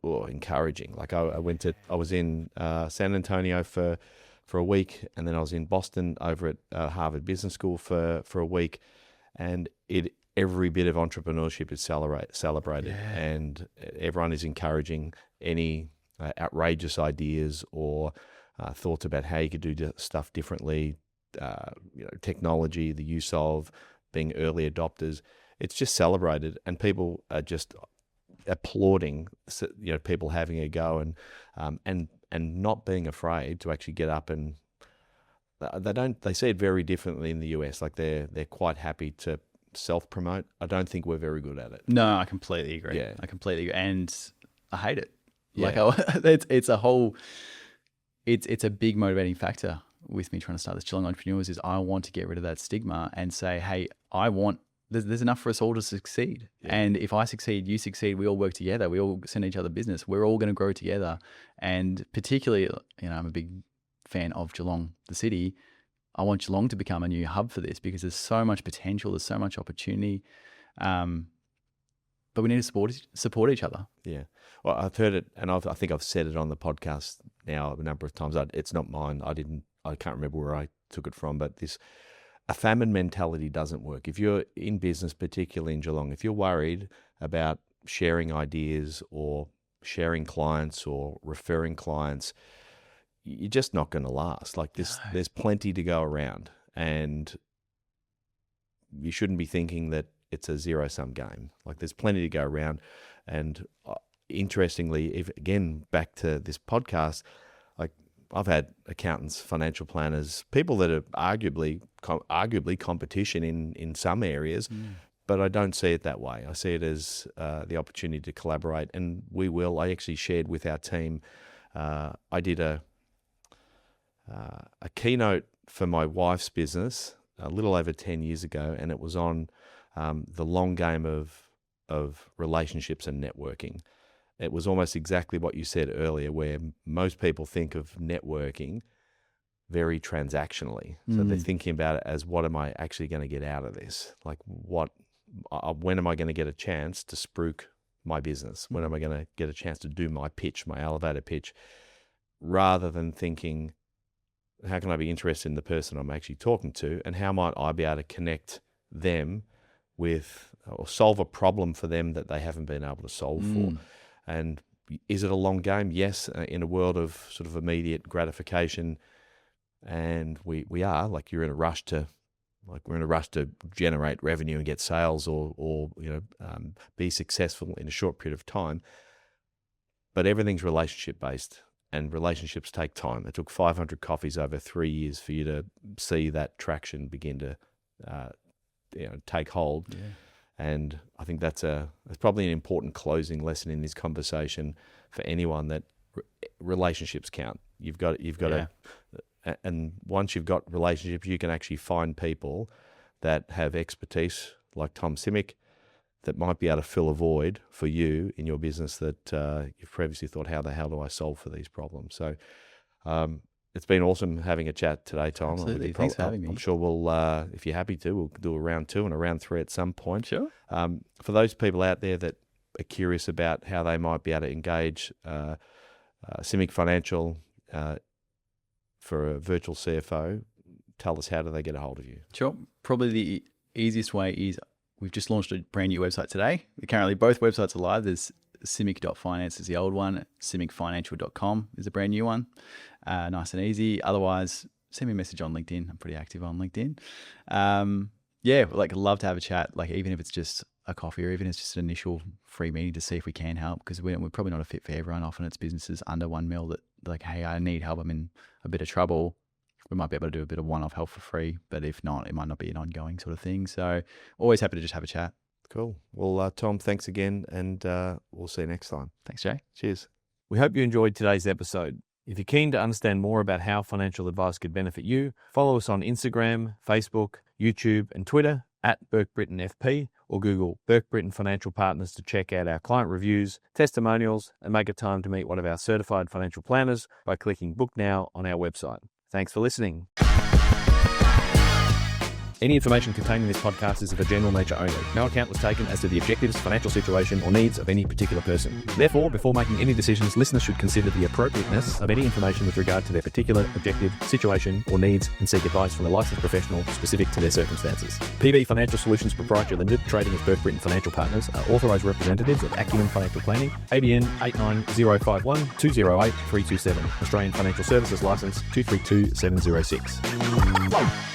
encouraging. Like I was in San Antonio for for a week, and then I was in Boston over at Harvard Business School for a week, and every bit of entrepreneurship is celebrated, and everyone is encouraging any outrageous ideas or thoughts about how you could do stuff differently, technology, the use of being early adopters. It's just celebrated, and people are just applauding, people having a go and not being afraid to actually get up, and they see it very differently in the US. Like they're quite happy to self-promote. I don't think we're very good at it. No, I completely agree. Yeah. I completely agree. And I hate it. Yeah. Like it's a big motivating factor with me trying to start this Geelong Entrepreneurs is I want to get rid of that stigma and say, hey, there's enough for us all to succeed. Yeah. And if I succeed, you succeed, we all work together. We all send each other business. We're all going to grow together. And particularly, I'm a big fan of Geelong, the city. I want Geelong to become a new hub for this because there's so much potential. There's so much opportunity. But we need to support each other. Yeah. Well, I've heard it, and I think I've said it on the podcast now a number of times. It's not mine. I can't remember where I took it from, but a famine mentality doesn't work. If you're in business, particularly in Geelong, if you're worried about sharing ideas or sharing clients or referring clients, you're just not going to last. Like there's plenty to go around, and you shouldn't be thinking that it's a zero-sum game. Like there's plenty to go around. And interestingly, again, back to this podcast, like I've had accountants, financial planners, people that are arguably competition in some areas, but I don't see it that way. I see it as the opportunity to collaborate, and we will. I actually shared with our team, I did a keynote for my wife's business a little over 10 years ago, and it was on the long game of relationships and networking. It was almost exactly what you said earlier, where most people think of networking very transactionally. So they're thinking about it as, what am I actually going to get out of this? Like when am I going to get a chance to spruik my business? When am I going to get a chance to do my pitch, my elevator pitch? Rather than thinking, how can I be interested in the person I'm actually talking to, and how might I be able to connect them with or solve a problem for them that they haven't been able to solve for. And is it a long game? Yes, in a world of sort of immediate gratification, and we are, like, we're in a rush to generate revenue and get sales or be successful in a short period of time. But everything's relationship based, and relationships take time. It took 500 coffees over 3 years for you to see that traction begin to take hold. Yeah. And I think that's probably an important closing lesson in this conversation for anyone, that relationships count. You've got to, and once you've got relationships, you can actually find people that have expertise like Tom Simic that might be able to fill a void for you in your business that you've previously thought, how the hell do I solve for these problems? So it's been awesome having a chat today, Tom. Absolutely. Thanks for having me. I'm sure we'll, if you're happy to, we'll do a round 2 and a round 3 at some point. Sure. For those people out there that are curious about how they might be able to engage Simic Financial for a virtual CFO, tell us, how do they get a hold of you? Sure. Probably the easiest way is, we've just launched a brand new website today. Currently, both websites are live. There's simic.finance is the old one. simicfinancial.com is the brand new one. Nice and easy. Otherwise, send me a message on LinkedIn. I'm pretty active on LinkedIn. Love to have a chat, like even if it's just a coffee or even if it's just an initial free meeting to see if we can help, because we're probably not a fit for everyone. Often it's businesses under $1 million that like, hey, I need help. I'm in a bit of trouble. We might be able to do a bit of one-off help for free, but if not, it might not be an ongoing sort of thing. So always happy to just have a chat. Cool. Well, Tom, thanks again, and we'll see you next time. Thanks, Jay. Cheers. We hope you enjoyed today's episode. If you're keen to understand more about how financial advice could benefit you, follow us on Instagram, Facebook, YouTube, and Twitter @BurkeBrittonFP, or Google Burke Britton Financial Partners to check out our client reviews, testimonials, and make a time to meet one of our certified financial planners by clicking Book Now on our website. Thanks for listening. Any information contained in this podcast is of a general nature only. No account was taken as to the objectives, financial situation, or needs of any particular person. Therefore, before making any decisions, listeners should consider the appropriateness of any information with regard to their particular objective, situation, or needs, and seek advice from a licensed professional specific to their circumstances. PB Financial Solutions Proprietary Limited, trading as Burke Britain Financial Partners, are authorised representatives of Acumen Financial Planning, ABN 89051208 327, Australian Financial Services Licence 232706.